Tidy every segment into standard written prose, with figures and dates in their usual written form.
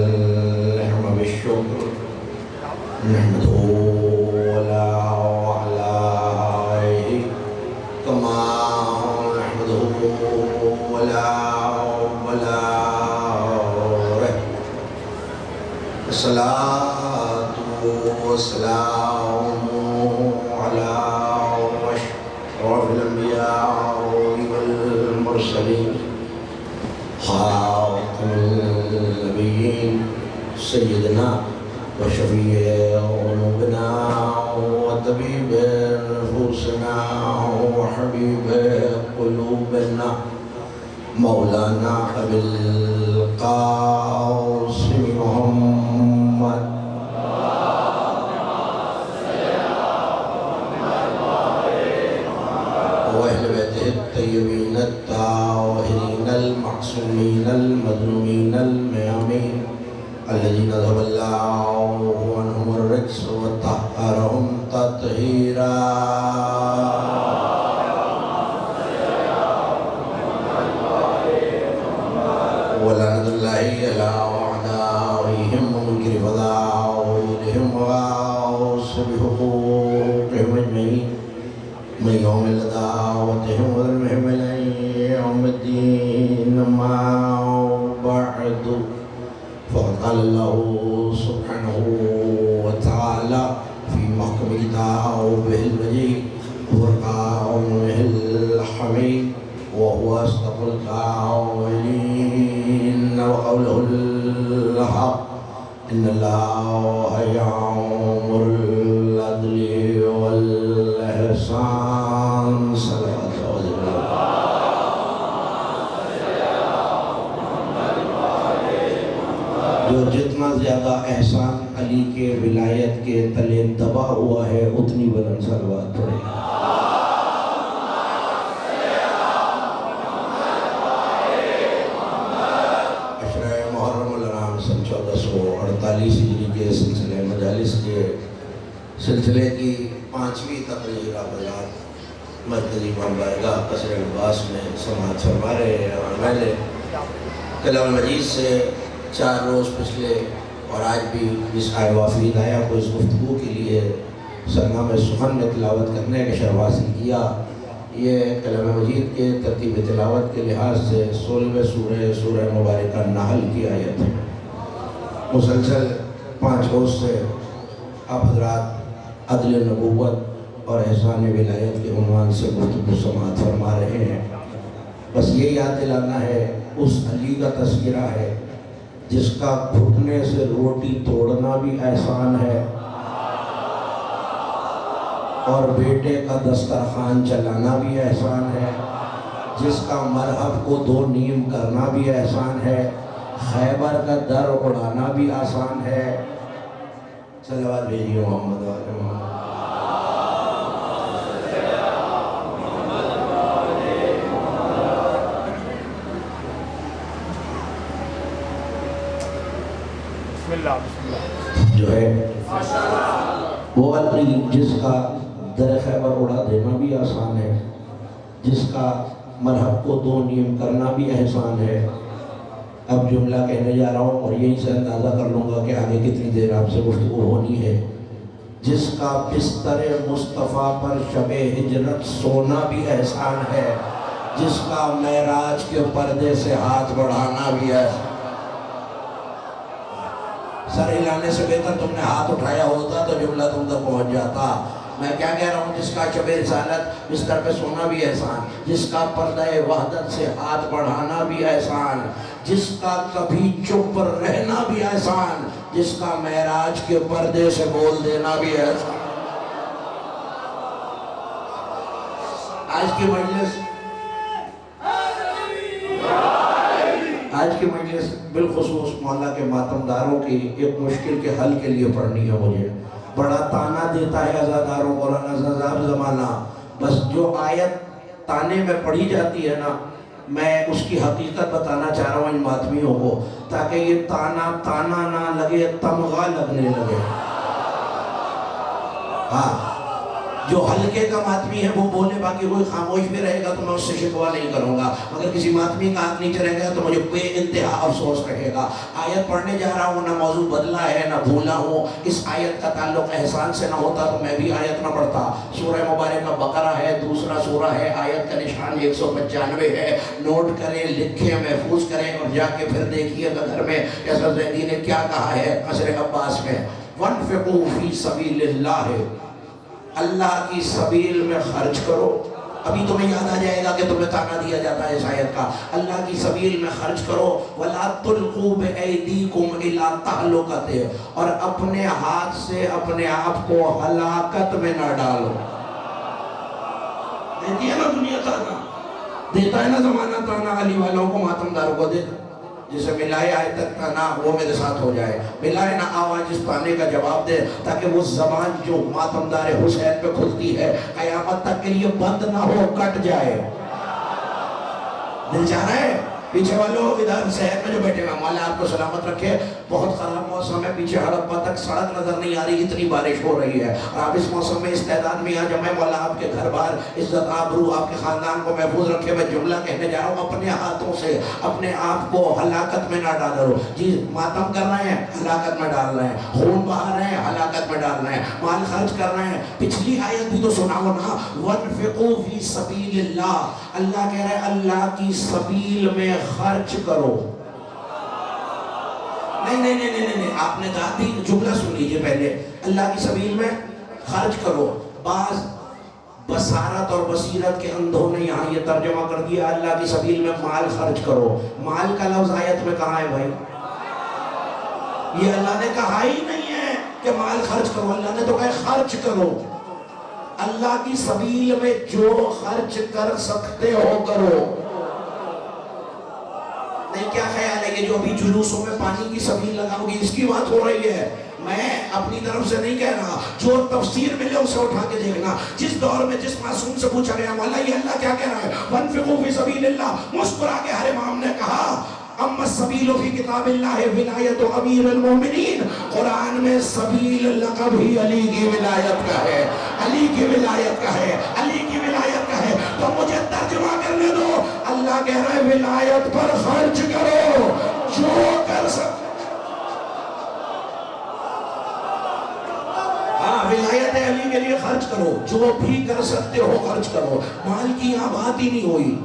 النعم بالشكر نحمده ولا عليه كما نحمده ولا الصلاة والسلام على أشرف الأنبياء والمرسلين خاتم النبيين سيدنا وشفيع ذنوبنا وطبيب نفوسنا وحبيب قلوبنا مولانا أبي القاسم محمد وأهل بيته الطيبين الطاهرين المعصومين المظلومين الميامين الذين ذهب الله عنهم الرجس وطهرهم تطهيرا ولعنة الله على أعدائهم ومنكر فضائلهم وغاصب حقوقهم أجمعين من يوم دعوتهم وظلمهم إلى يوم الدين أما بعد فقد قال الله سبحانه وتعالى في محكم كتابه المجيد وفرقانه الحميد وهو أصدق القائلين وقوله الحق إن الله يأمر بالعدل والإحسان صلوات جو جتنا زیادہ احسان علی کے ولایت کے تلے دبا ہوا ہے اتنی بلند صلوات پڑھے ہجری کے سلسلے مجالس کے سلسلے کی 5ویں تقریر آباد مرکزی امام بارگاہ قصر عباس میں سماعت فرما رہے ہیں اور میں نے کلام المجید سے 4 روز پچھلے اور آج بھی جس آئے وافید آیا کو اس گفتگو کے لیے سرنام سخن میں تلاوت کرنے کا شرف حاصل کیا یہ کلام مجید کے ترتیب تلاوت کے لحاظ سے 16ویں سورہ مبارکہ نحل کی آیت ہے مسلسل 5 روز سے آپ حضرات عدل نبوت اور احسان ولایت کے عنوان سے گفتگو سماعت فرما رہے ہیں بس یہ یاد دلانا ہے اس علی کا تذکرہ ہے جس کا گھٹنے سے روٹی توڑنا بھی احسان ہے اور بیٹے کا دسترخوان چلانا بھی احسان ہے جس کا مرحب کو 2 نیم کرنا بھی احسان ہے خیبر کا در اڑانا بھی آسان ہے صلوات بھیجیے محمد والے محمد بسم اللہ جو ہے وہ علی جس کا در خیبر اڑا دینا بھی آسان ہے جس کا مرحب کو 2 نیم کرنا بھی احسان ہے اب جملہ کہنے جا رہا ہوں اور یہی سے اندازہ کر لوں گا کہ آگے کتنی دیر آپ سے گفتگو ہونی ہے جس کا بستر مصطفیٰ پر شب ہجرت سونا بھی احسان ہے جس کا معراج کے پردے سے ہاتھ بڑھانا بھی ہے سر ہلانے سے بہتر تم نے ہاتھ اٹھایا ہوتا تو جملہ تم تک پہنچ جاتا میں کیا کہہ رہا ہوں جس کا شب رسالت بستر پہ سونا بھی احسان جس کا پردہ وحدت سے ہاتھ بڑھانا بھی احسان جس کا کبھی چپ رہنا بھی احسان جس کا معراج کے پردے سے بول دینا بھی احسان آج کی مجلس بالخصوص مولا کے ماتمداروں کی ایک مشکل کے حل کے لیے پڑھنی ہے مجھے بڑا تانا دیتا ہے عزاداروں مولانا زذاب زمانہ بس جو آیت تانے میں پڑھی جاتی ہے نا میں اس کی حقیقت بتانا چاہ رہا ہوں ان ماتمیوں کو تاکہ یہ تانا نہ لگے تمغہ لگنے لگے ہاں جو ہلکے کا ماتمی ہے وہ بولے، باقی کوئی خاموش بھی رہے گا تو میں اس سے شکوہ نہیں کروں گا، مگر کسی ماتمی کا ہاتھ نیچے رہے گا تو مجھے بے انتہا افسوس رہے گا۔ آیت پڑھنے جا رہا ہوں، نہ موضوع بدلا ہے نہ بھولا ہوں، اس آیت کا تعلق احسان سے نہ ہوتا تو میں بھی آیت نہ پڑھتا۔ سورہ مبارکہ بقرہ ہے، دوسرا سورہ ہے، آیت کا نشان 195 ہے، نوٹ کریں، لکھیں، محفوظ کریں اور جا کے پھر دیکھیے گا گھر میں حضرت زیدی نے کیا کہا ہے قصر عباس میں۔ وَانْفِقُوا فِي سَبِيلِ اللَّهِ، اللہ کی سبیل میں خرچ کرو۔ ابھی تمہیں یاد آ جائے گا کہ تمہیں تانا دیا جاتا ہے اس آیت کا، اللہ کی سبیل میں خرچ کرو۔ وَلَا تُلْقُوا بِأَيْدِيكُمْ إِلَىٰ تَهْلُكَةٍ، اور اپنے ہاتھ سے اپنے آپ کو ہلاکت میں نہ ڈالو۔ دیتی ہے نا دنیا تانا، دیتا ہے نا زمانہ تانا، علی والوں کو ماتم داروں کو دیتا، جسے ملائے آئے تک تانا وہ میرے ساتھ ہو جائے، ملائے نہ آواز اس تانے کا جواب دے، تاکہ وہ زبان جو ماتمدار حسین پہ کھلتی ہے قیامت تک کے لیے بند نہ ہو، کٹ جائے۔ دل چاہ رہا ہے؟ پیچھے والوں ادھر صحت میں جو بیٹھے ہیں، مولا آپ کو سلامت رکھے، بہت خراب موسم ہے، پیچھے ہڑپا تک سڑک نظر نہیں آ رہی، اتنی بارش ہو رہی ہے، اور آپ اس موسم میں استعداد میں یہاں جمعے، مولا آپ کے گھر بار عزت آبرو آپ کے خاندان کو محفوظ رکھے۔ میں جملہ کہنے جا رہا ہوں، اپنے ہاتھوں سے اپنے آپ کو ہلاکت میں نہ ڈالو۔ جی ماتم کر رہے ہیں، ہلاکت میں ڈال رہے ہیں، خون بہا رہے ہیں، ہلاکت میں ڈال رہے ہیں، مال خرچ کر رہے ہیں۔ پچھلی آیت بھی تو سناؤ نا، وَانْفِقُوا فِي سَبِيلِ اللَّهِ، اللہ کہہ رہے ہیں اللہ کی سبیل میں خرچ کرو۔ نہیں، آپ نے ذاتی جملہ سن لیجئے پہلے، اللہ کی سبیل میں خرچ کرو۔ بعض بصارت اور بصیرت کے اندھوں نے یہاں یہ ترجمہ کر دیا اللہ کی سبیل میں مال خرچ کرو۔ مال کا لفظ آیت میں کہاں ہے بھائی؟ یہ اللہ نے کہا ہی نہیں ہے کہ مال خرچ کرو، اللہ نے تو کہا خرچ کرو۔ اللہ کی سبیل میں جو خرچ کر سکتے ہو کرو۔ نہیں، کیا خیال ہے کہ جو ابھی جلوسوں میں پانی کی سبیل لگاؤ گی اس کی بات ہو رہی ہے؟ میں اپنی طرف سے نہیں کہہ رہا، جو تفسیر ملے اسے اٹھا کے دیکھنا۔ جس دور میں جس معصوم سے پوچھا گیا مولا یہ اللہ کیا کہہ رہا ہے، وَانْفِقُوا فِي سَبِيلِ اللَّهِ، مسکرا کے ہر امام نے کہا اما السبیل فی کتاب اللہ ولایت امیر المومنین، قرآن میں سبیل لقب ہی علی کی ولایت کا ہے، علی کی ولایت کا ہے، علی کی ولایت کا ہے۔ تو مجھے ترجمہ کرنے دو، اللہ کہہ رہا ہے ولایت پر خرچ کرو، جو کر سکتے۔ ولایت علی کے لیے خرچ کرو، جو بھی کر سکتے ہو خرچ کرو۔ مال کی یہاں بات ہی نہیں ہوئی۔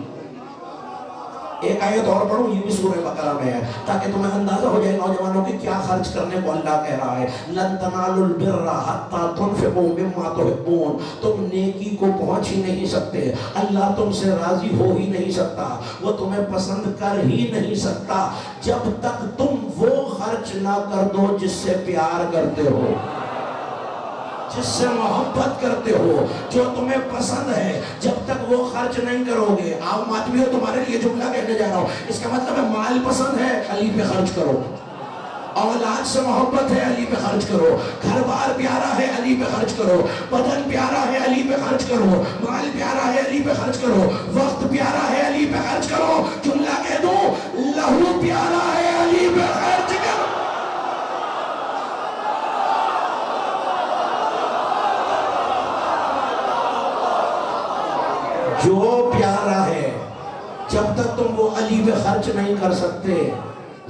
ایک آیت اور پڑھوں، یہ بھی سورہ بقرہ میں ہے تاکہ تمہیں اندازہ ہو جائے نوجوانوں کی کیا خرچ کرنے کو اللہ کہہ رہا ہے۔ لن تنالوا البر حتى تنفقوا مما تحبون، تم نیکی کو پہنچ ہی نہیں سکتے، اللہ تم سے راضی ہو ہی نہیں سکتا، وہ تمہیں پسند کر ہی نہیں سکتا جب تک تم وہ خرچ نہ کر دو جس سے پیار کرتے ہو، جس سے محبت کرتے ہو، جو تمہیں پسند ہے۔ جب تک وہ خرچ نہیں کرو گے، آپ ماتمیوں تمہارے لیے جملہ کہنے جا رہا ہوں، اس کا مطلب ہے مال پسند ہے، علی پہ خرچ کرو۔ اولاد سے محبت ہے، علی پہ خرچ کرو۔ گھر بار پیارا ہے، علی پہ خرچ کرو۔ بدن پیارا ہے، علی پہ خرچ کرو۔ مال پیارا ہے، علی پہ خرچ کرو۔ وقت پیارا ہے، علی پہ خرچ کرو۔ جملہ کہہ دو، لہو پیارا ہے، علی پہ خرچ کرو۔ جو پیارا ہے، جب تک تم وہ علی پہ خرچ نہیں کر سکتے،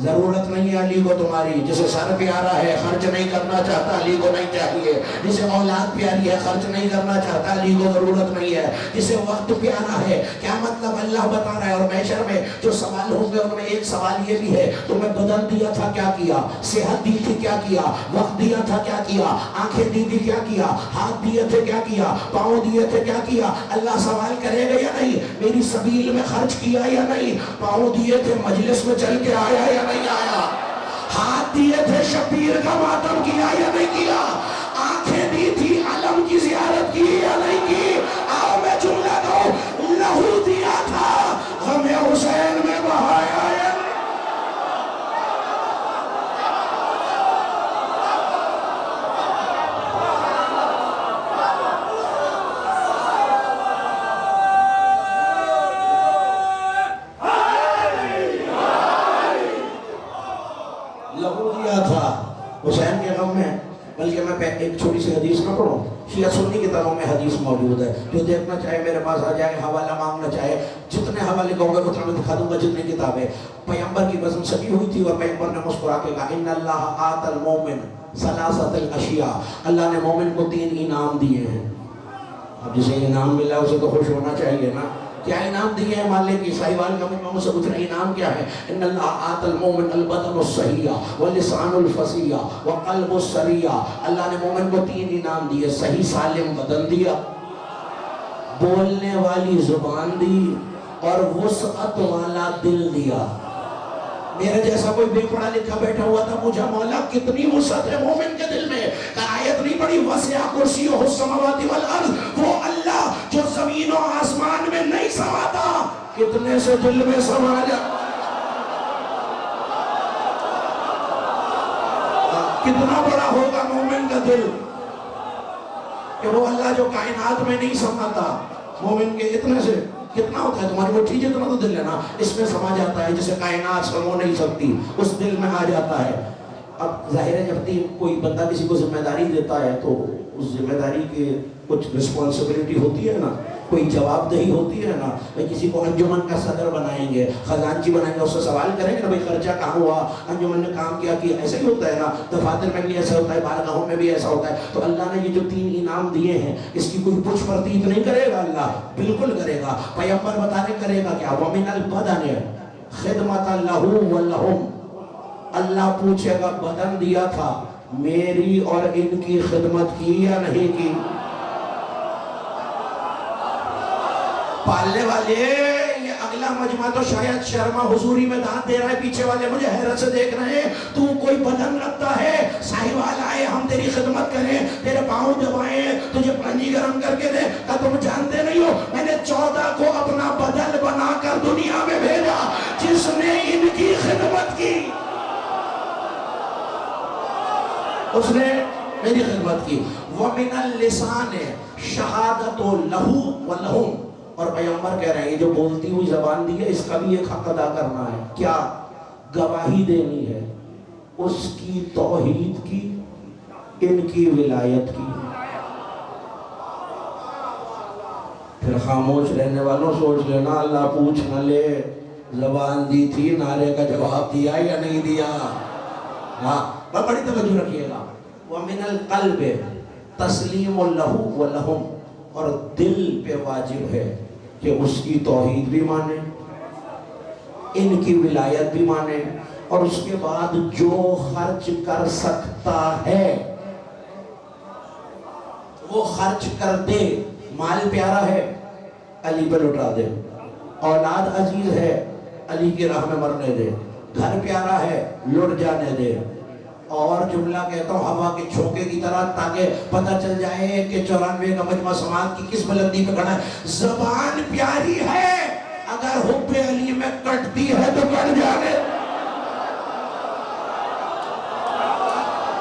ضرورت نہیں ہے علی کو تمہاری۔ جسے سر پیارا ہے، خرچ نہیں کرنا چاہتا، علی کو نہیں چاہیے۔ جسے اولاد پیاری ہے، خرچ نہیں کرنا چاہتا، علی کو ضرورت نہیں ہے۔ جسے وقت پیارا ہے، کیا مطلب اللہ بتا رہا ہے، اور محشر میں جو سوال ہوں گے ان میں ایک سوال یہ بھی ہے، تمہیں بدن دیا تھا کیا کیا، صحت دی تھی کیا کیا، وقت دیا تھا کیا کیا، آنکھیں دی تھی کیا کیا، ہاتھ دیے تھے کیا کیا، پاؤں دیے تھے کیا کیا۔ اللہ سوال کرے گا یا نہیں، میری سبیل میں خرچ کیا یا نہیں، پاؤں دیے تھے مجلس میں چل کے آیا یا نہیں آیا، ہاتھ دیے تھے شبیر کا ماتم کیا یا نہیں کیا، آنکھیں دی تھی علم کی زیارت کی یا نہیں کی۔ آؤ میں جملہ دو، لہو دیا تھا غم حسین میں بہایا یا نہیں۔ لہو دیا تھا حسین کے غم میں، بلکہ میں ایک چھوٹی سی حدیث نہ پڑھوں، شیعہ سنی کتابوں میں حدیث موجود ہے، جو دیکھنا چاہے میرے پاس آ جائے، حوالہ مانگنا چاہے، جتنے حوالے کہوں گے اتنا میں دکھا دوں گا، جتنی کتابیں۔ پیغمبر کی بزم سجی ہوئی تھی اور پیغمبر نے مسکرا کے کہا ان اللہ آت المومن ثلاثۃ الاشیاء، اللہ نے مومن کو 3 انعام دیے ہیں۔ اب جسے انعام ملا اسے تو خوش ہونا چاہیے نا۔ کیا انعام دیے ہیں مالک کی ساہیوال کا مجمع سے پوچھ رہے انعام کیا ہے؟ ان اللہ آت المومن البدن الصحیح واللسان الفصیح وقلب السریح، اللہ نے مومن کو 3 انعام دیے، صحیح سالم بدن دیا، بولنے والی زبان دی، اور وسعت والا دل دیا۔ میرے جیسا کوئی بے پڑھا لکھا بیٹھا ہوا تھا، پوچھا مولا کتنی وسعت ہے مومن کے دل میں؟ آیت نہیں پڑھی وسع کرسیہ السماوات والارض، وہ اللہ جو زمین و آسمان میں نہیں سماتا کتنے سے دل میں سما جا، کتنا بڑا ہوگا مومن کا دل کہ وہ اللہ جو کائنات میں نہیں سماتا، مومن کے اتنے سے کتنا ہوتا ہے؟ تمہاری وہ ٹھیک اتنا تو دل ہے نا، اس میں سما جاتا ہے جسے کائنات سمو نہیں سکتی، اس دل میں آ جاتا ہے۔ اب ظاہر ہے جب کوئی بندہ کسی کو ذمہ داری دیتا ہے تو اس ذمہ داری کے کچھ رسپانسبلٹی ہوتی ہے نا، کوئی جواب دہی ہوتی ہے نا۔ بھئی کسی کو انجمن کا صدر بنائیں گے، خزانچی بنائیں گے، اس سے سوال کریں گے نا بھئی خرچہ کہاں ہوا، انجمن نے کام کیا کہ ایسا ہی ہوتا ہے نا، دفاتر میں بھی ایسا ہوتا ہے، بارگاہوں میں بھی ایسا ہوتا ہے۔ تو اللہ نے یہ جو 3 انعام دیے ہیں اس کی کوئی پوچھ پرتیت نہیں کرے گا، اللہ بالکل کرے گا۔ پیغمبر بتانے کرے گا کیا؟ وَمِنَ الْبَدَنِ خِدْمَةً لَهُ وَلَهُمْ، اللہ پوچھے گا بدن دیا تھا، میری اور ان کی خدمت کی یا نہیں کی؟ پالنے والے یہ اگلا مجمع تو شاید شرما حضوری میں دانت دے رہا ہے، پیچھے والے مجھے حیرت سے دیکھ رہے ہیں، تو کوئی بدن رکھتا ہے، ساہیوال آئے ہم تیری خدمت کریں، تیرے پاؤں دبائیں، تجھے پانی گرم کر کے دے، کہ تم جانتے نہیں ہو میں نے 14 کو اپنا بدل بنا کر دنیا میں بھیجا جس نے ان کی خدمت کی، اس نے میری خدمت کی۔ وَمِنَ اللِّسَانِ شَهَادَةُ لَهُ وَلَهُمْ، اور پیغمبر کہہ رہے ہیں یہ جو بولتی ہوئی زبان دی ہے اس کا بھی ایک حق ادا کرنا ہے، کیا؟ گواہی دینی ہے اس کی توحید کی، ان کی ولایت کی۔ پھر خاموش رہنے والوں سوچ لینا اللہ پوچھ نہ لے زبان دی تھی، نعرے کا جواب دیا یا نہیں دیا؟ ہاں بڑی توجہ رکھیے گا۔ وَمِنَ الْقَلْبِ تَسْلِيمُ لَهُ وَلَهُمْ، اور دل پہ واجب ہے کہ اس کی توحید بھی مانے، ان کی ولایت بھی مانے، اور اس کے بعد جو خرچ کر سکتا ہے وہ خرچ کر دے۔ مال پیارا ہے علی پہ لٹا دے، اولاد عزیز ہے علی کی راہ میں مرنے دے، گھر پیارا ہے لٹ جانے دے، اور جملہ کہتا ہوں ہوا کے چھوکے کی طرح تاکہ پتہ چل جائے کہ 94 کا مجمع سماعت کی کس بلندی پہ کھڑا ہے۔ زبان پیاری ہے اگر حب علی میں کٹتی ہے تو کٹ جانے۔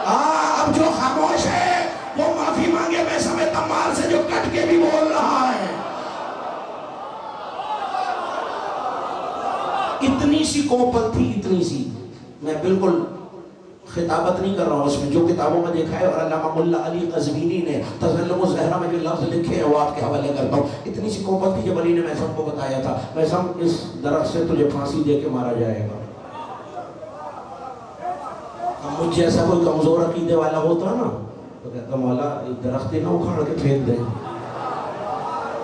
اب جو خاموش ہے وہ معافی مانگے، میں سمے تمار سے جو کٹ کے بھی بول رہا ہے۔ اتنی سی کوپل تھی، اتنی سی، میں بالکل خطابت نہیں کر رہا ہوں، اس میں جو کتابوں میں دیکھا ہے، اور علامہ ملا علی قزوینی نے تظلم الزہرہ میں جو لفظ لکھے ہیں وہ آپ کے حوالے کرتا ہوں۔ اتنی سی کوپل تھی جب علی نے میثم کو بتایا تھا میثم اس درخت سے تجھے پھانسی دے کے مارا جائے گا۔ اب مجھ جیسا کوئی کمزور عقیدے والا ہوتا نا تو کہتا مولا درخت نہ اکھاڑ کے پھینک دیں،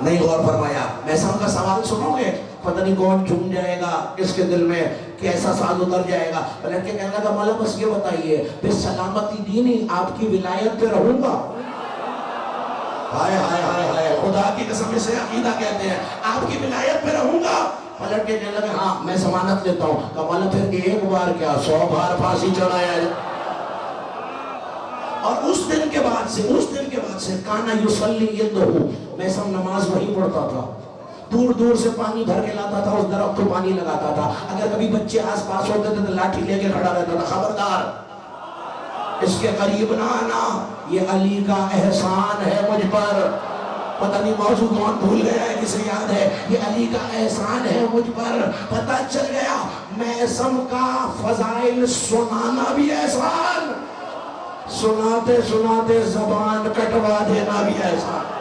نہیں غور فرمایا۔ میثم کا سوال سنو گے پتہ نہیں کون جھوم جائے گا، کس کے دل میں کیسا ساز اتر جائے گا، بلکہ کہنے لگا مولا بس یہ بتائیے پھر سلامتی دینی آپ کی ولایت پہ رہوں گا؟ ہائے ہائے ہائے ہائے، خدا کی قسم اسے عقیدہ کہتے ہیں، آپ کی ولایت پہ رہوں گا۔ پلٹ کے کہنے لگا ہاں میں ضمانت لیتا ہوں، کہ مولا پھر ایک بار کیا 100 بار پھانسی چڑھایا جائے۔ اور اس دن کے بعد سے کانا یصلی یدہ، میثم نماز وہی پڑھتا تھا، دور دور سے پانی بھر کے لاتا تھا، اس درخت کو پانی لگاتا تھا، اگر کبھی بچے آس پاس ہوتے تھے تو لاٹھی لے کے کھڑا رہتا تھا، خبردار اس کے قریب نہ آنا، یہ علی کا احسان ہے مجھ پر۔ پتہ نہیں موضوع کون بھول گیا ہے، کسے یاد ہے؟ یہ علی کا احسان ہے مجھ پر۔ پتہ چل گیا میثم کا فضائل سنانا بھی احسان، سناتے سناتے زبان کٹوا دینا بھی ایسا ہے۔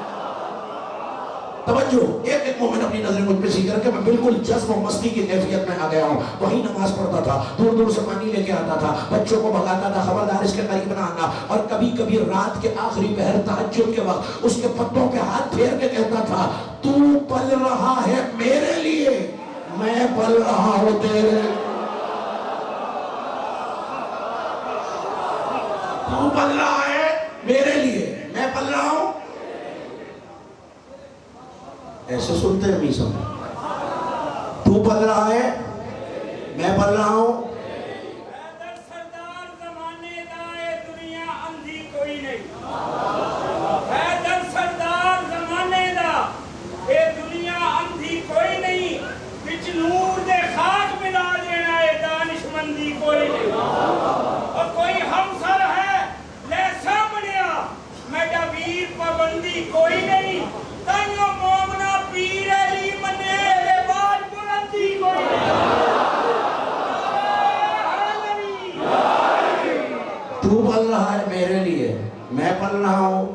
توجہ، ایک ایک مومن اپنی نظریں مجھ پہ سیکھ رکھے، میں بالکل جذب و مستی کی کیفیت میں آ گیا ہوں۔ وہی نماز پڑھتا تھا، دور دور سے پانی لے کے آتا تھا، بچوں کو بھگاتا تھا، خبردار اس کے قریب نہ آنا، اور کبھی کبھی رات کے آخری پہر تہجد کے وقت اس کے پتوں پہ ہاتھ پھیر کے کہتا تھا، تو پل رہا ہے میرے لیے، میں پل رہا ہوں تیرے لیے۔ تو پل رہا ہے میرے لیے، میں پل رہا ہوں۔ ایسے سنتے ہیں میسم، تو پل رہا ہے میں پل رہا ہوں۔ حیدر سردار زمانے دا اے دنیا اندھی کوئی نہیں، حیدر سردار زمانے دا اے دنیا اندھی کوئی نہیں، بچ نور دے خاک ملا دینا اے دانش مندی کوئی نہیں، اور کوئی ہمسر ہے لے سامنیا میڈا ویر پابندی کوئی نہیں، تائیوں مومنہ پیر علی منے لے باج بلندی کوئی نہیں۔ تو پل رہا ہے میرے لیے، میں پل رہا ہوں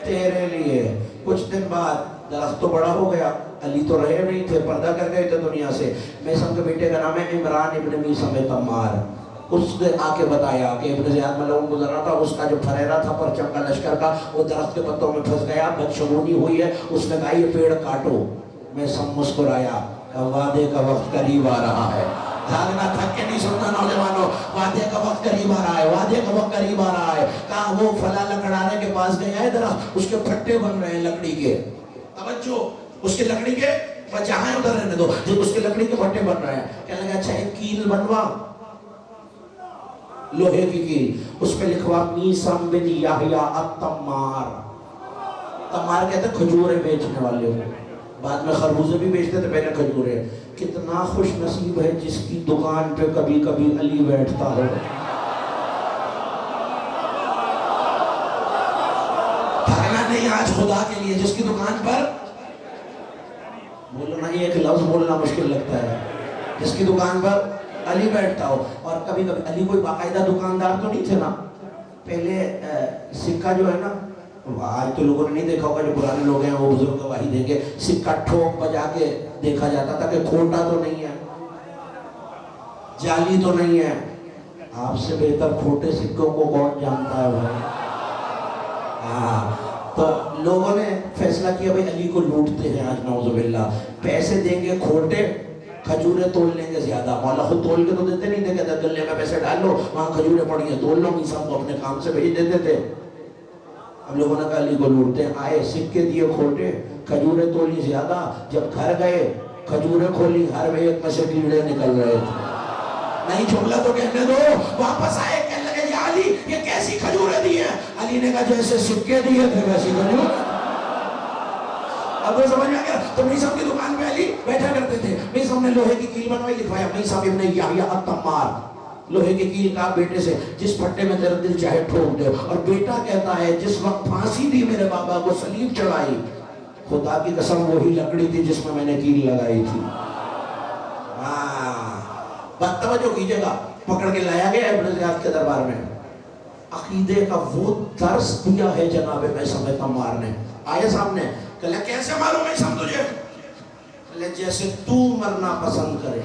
تیرے لیے۔ کچھ دن بعد درخت تو بڑا ہو گیا، علی تو رہے نہیں تھے، پردہ کر گئے تھے دنیا سے۔ میسم کے بیٹے کا نام ہے عمران ابن میسم تمار۔ اس نے آ کے بتایا کہ ابن زیاد ملعون گزر رہا تھا، اس کا جو پھریرا تھا پرچم کا لشکر کا، وہ درخت کے پتوں میں پھنس گیا، بدشگونی ہوئی ہے۔ اس نے کہا یہ پیڑ کاٹو۔ میسم مسکرایا، وعدے کا وقت قریب آ رہا ہے۔ بھاگنا تھک کے نہیں سننا نوجوانوں، وعدے کا وقت قریب آ رہا ہے، وعدے کا وقت قریب آ رہا ہے۔ کہا وہ فلاں لکڑانے کے پاس گیا ہے درخت، اس کے پھٹے بن رہے ہیں لکڑی کے۔ توجہ، اس کے لکڑی کے جہاں ادھر رہنے دو، جب اس کے لکڑی کے پھٹے بن رہے ہیں۔ کہنے لگا اچھا ایک کیل بنوا، لوہے کی کیل، اس پہ لکھوا میسم بن یحییٰ التمار۔ تمار کہتے ہیں کھجورے بیچنے والے ہو، بعد میں خربوزے بھی بیچتے تھے، پہلے کھجورے۔ کتنا خوش نصیب ہے جس کی دکان پہ کبھی کبھی علی بیٹھتا ہو۔ بھاگنا نہیں آج خدا کے لیے، جس کی دکان پر بولنا ہی ایک لفظ بولنا مشکل لگتا ہے، جس کی دکان پر علی بیٹھتا ہو۔ اور کبھی کبھی علی کوئی باقاعدہ دکاندار تو نہیں تھے نا، پہلے سکہ جو ہے نا، آج تو لوگوں نے نہیں دیکھا ہوگا، جو پرانے لوگ ہیں وہ بزرگ گواہی دیں گے، سکہ ٹھوک بجا کے دیکھا جاتا تھا کہ کھوٹا تو نہیں ہے، جعلی تو نہیں ہے۔ آپ سے بہتر کھوٹے سکوں کو کون جانتا ہے بھائی؟ تو لوگوں نے فیصلہ کیا بھائی علی کو لوٹتے ہیں آج، نعوذ باللہ، پیسے دیں گے کھوٹے، کھجوریں تول لیں گے زیادہ۔ مولا خود تول کے تو دیتے نہیں تھے، کہتے گلے میں پیسے ڈال لو، وہاں کھجوریں پڑی ہیں تول لو، میسم کو اپنے کام سے بھیج دیتے تھے۔ ہم لوگوں نے کہا علی کو لوٹتے ہیں، آئے سکے دیے کھوٹے، کھجوریں تولی زیادہ۔ جب گھر گئے کھجوریں کھولی، ہر میں ایک میں سے کیڑے نکل رہے تھے۔ نہیں جملہ تو کہنے دو۔ واپس آئے کہنے لگے یا علی یہ کیسی کھجوریں دی ہیں؟ علی نے کہا جیسے سکے دیے تھے ویسی کھجور۔ اب وہ سمجھ میں آ گیا۔ تو میسم کی دکان پہ علی بیٹھا کرتے تھے، میسم نے لوہے کی کیل بنوائی، لکھوایا میسم ابن یحییٰ التمار۔ لوہے کی کیل کا بیٹے سے جس پھٹے میں تیرا دل چاہے ٹھوک دے۔ اور بیٹا کہتا ہے جس وقت پھانسی دی میرے بابا کو، صلیب چڑھائی، خدا کی قسم وہی لکڑی تھی جس میں نے کیل لگائی تھی۔ بات توجہ کیجئے گا، پکڑ کے لایا گیا ابن زیاد کے دربار میں۔ عقیدے کا وہ درس دیا ہے جناب میسم تمار نے۔ آئے سامنے، کہا کیسے معلوم میسم تجھے؟ کہا جیسے تو مرنا پسند کرے۔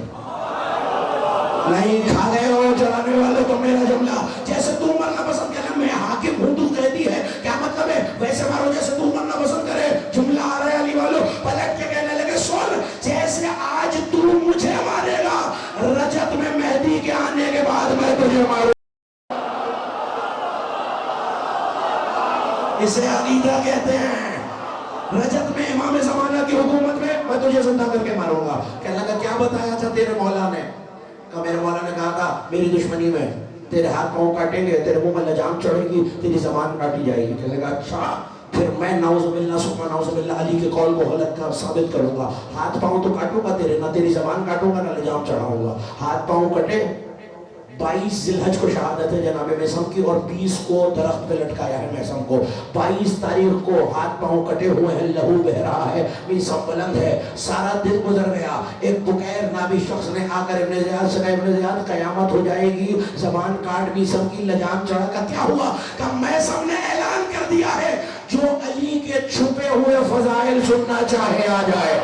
نہیں کھا گئے ہو چلانے والے تو میرا جملہ، جیسے تو مرنا پسند کرے۔ میں حاکم ہوں، تو قیدی ہے، کیا مطلب ہے؟ ویسے مارو جیسے تو مرنا پسند کرے۔ جملہ آ رہا ہے علی والو، پلٹ کے کہنے لگے سن، جیسے آج تو مجھے مارے گا، رجب میں مہدی کے آنے کے بعد میں تجھے ماروں۔ اسے عقیدہ کہتے ہیں۔ رجب میں امام زمانہ کی حکومت میں تجھے زندہ کر کے ماروں گا۔ کہنے لگا کیا بتایا تھا تیرے مولا نے؟ میرے مولا نے کہا تھا میری دشمنی میں تیرے ہاتھ پاؤں کاٹیں گے، تیرے منہ میں لجام چڑھے گی، تیری زبان کاٹی جائے گی۔ کہنے لگا اچھا، پھر میں نعوذ باللہ ثم نعوذ باللہ علی کے قول کو غلط کا ثابت کروں گا۔ ہاتھ پاؤں تو کاٹوں گا تیرے، نہ تیری زبان کاٹوں گا نہ لجام چڑھاؤں گا۔ ہاتھ پاؤں کٹے، 22 ذی الحج کو شہادت ہے جناب میثم کی، اور 20 کو درخت پہ لٹکایا ہے میثم کو، 22 تاریخ کو ہاتھ پاؤں کٹے ہوئے ہیں، لہو بہ رہا ہے، میثم بلند ہے، سارا دن گزر گیا۔ ایک بکیر نامی شخص نے آ کر ابن زیاد سے کہا ابن زیاد قیامت ہو جائے گی، زبان کاٹ میثم کی، لجام چڑھا کا کیا ہوا؟ کہ میثم نے اعلان کر دیا ہے جو علی کے چھپے ہوئے فضائل سننا چاہے آ جائے۔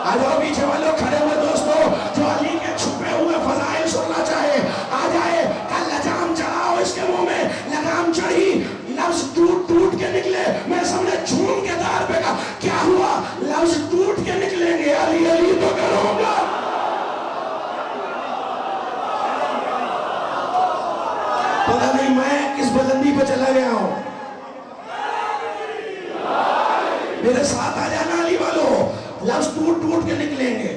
آ جاؤ پیچھے والوں کھڑے ہوئے دوستو، جو علی کے چھپے ہوئے فضائل سننا چاہے آ جائے۔ کل لجام چڑھاؤ، اس کے منہ میں لگام چڑھی، لفظ ٹوٹ ٹوٹ کے نکلے، میں سامنے جھوم کے دار پہ کہا کیا ہوا؟ لفظ ٹوٹ کے نکلیں گے، علی علی تو کروں گا۔ پتہ نہیں میں کس بلندی پہ چلا گیا ہوں، میرے ساتھ آ جانا علی والوں، لفظ ٹوٹ ٹوٹ کے نکلیں گے۔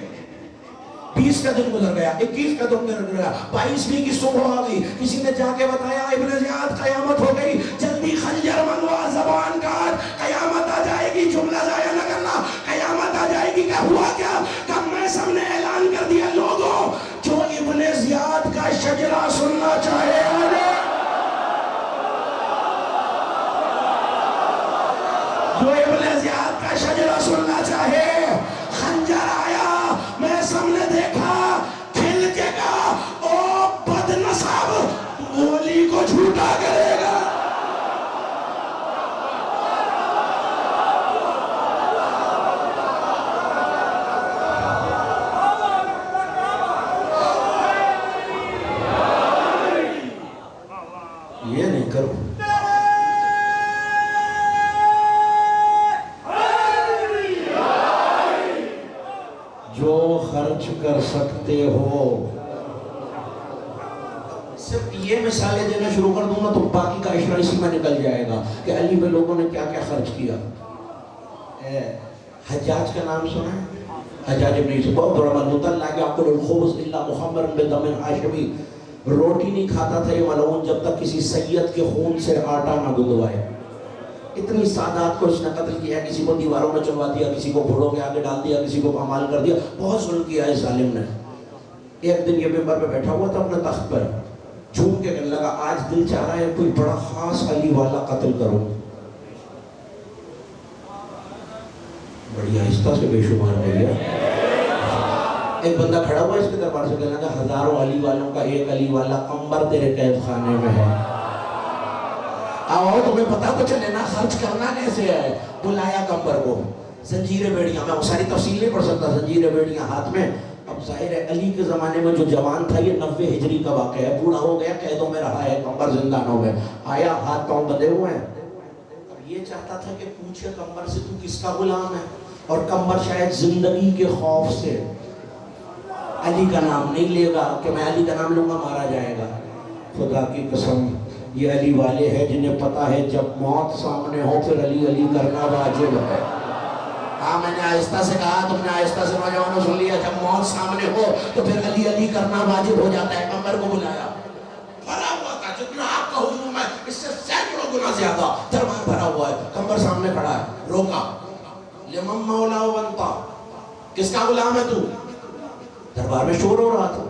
20 کا دن گزر گیا، 21 کا دن گزر گیا، 22ویں کی صبح آ گئی، کسی نے جا کے بتایا ابن زیاد قیامت ہو گئی، جلدی خنجر منگوا، زبان کاٹ، قیامت آ جائے گی، جملہ ضائع نہ کرنا، قیامت آ جائے گی۔ کیا ہوا کیا؟ کہ میثم نے اعلان کر دیا لوگوں جو ابن زیاد کا شجرہ سننا چاہے آنے، جو ابن زیاد کا شجرہ سننا چاہے۔ خنجر آیا، میثم نے دیکھا، کھل کے کہا او بد نصب، تو علی کو جھوٹا کرے گا۔ یہ نہیں کرو، جو خرچ کر سکتے ہو۔ صرف یہ مثالیں دینا شروع کر دوں گا تو باقی کا اشارہ اسی میں نکل جائے گا کہ علی پہ لوگوں نے کیا کیا خرچ کیا۔ حجاج کا نام سنا ہے؟ حجاج ابن یوسف بہت بڑا مضبوط، لا یاکل الخبز الا محمر بدم ہاشمی، روٹی نہیں کھاتا تھا یہ ملعون جب تک کسی سید کے خون سے آٹا نہ گندوائے۔ اتنی سادات کو اس نے قتل کیا، کسی کو دیواروں میں چلوا دیا، کسی کو گھوڑوں کے آگے ڈال دیا، کسی کو پامال کر دیا، بہت ظلم کیا ہے ظالم نے۔ ایک دن یہ ممبر پہ بیٹھا ہوا تھا اپنے تخت پر، جھوم کے کہنے لگا آج دل چاہ رہا ہے کوئی بڑا خاص علی والا قتل کروں۔ بڑی آہستہ سے بے شمار ہے گیا۔ ایک بندہ کھڑا ہوا اس کے دربار سے کہنے لگا ہزاروں علی والوں کا ایک علی والا قمر تیرے قید خانے میں ہے، آؤ تمہیں پتا تو چلے نا خرچ کرنا کیسے ہے۔ بلایا قمر کو، زنجیر بیڑیاں، میں وہ ساری تفصیل نہیں پڑھ سکتا، زنجیر بیڑیاں ہاتھ میں۔ اب ظاہر ہے علی کے زمانے میں جو جوان تھا، یہ 90 ہجری کا واقعہ ہے، بوڑھا ہو گیا، قیدوں میں رہا ہے، قمر زندانوں میں آیا، ہاتھ پاؤں بندھے ہوئے ہیں۔ اب یہ چاہتا تھا کہ پوچھے قمر سے تو کس کا غلام ہے، اور قمر شاید زندگی کے خوف سے علی کا نام نہیں لے گا کہ میں علی کا نام لوں گا مارا جائے گا۔ خدا کی قسم یہ علی والے ہیں جنہیں پتا ہے جب موت سامنے ہو پھر علی علی کرنا واجب ہے۔ ہاں میں نے آہستہ سے کہا، تم نے آہستہ سے نوجوانوں سن لیا، جب موت سامنے ہو تو پھر علی علی کرنا واجب ہو جاتا ہے۔ قمر کو بلایا، بھرا ہوا تھا، جتنا آپ کا ہجوم ہے اس سے سینکڑوں گنا زیادہ دربار بھرا ہوا ہے۔ قمر سامنے کھڑا ہے، روکا، لمن مولا بنتا، کس کا غلام ہے تو؟ دربار میں شور ہو رہا تھا،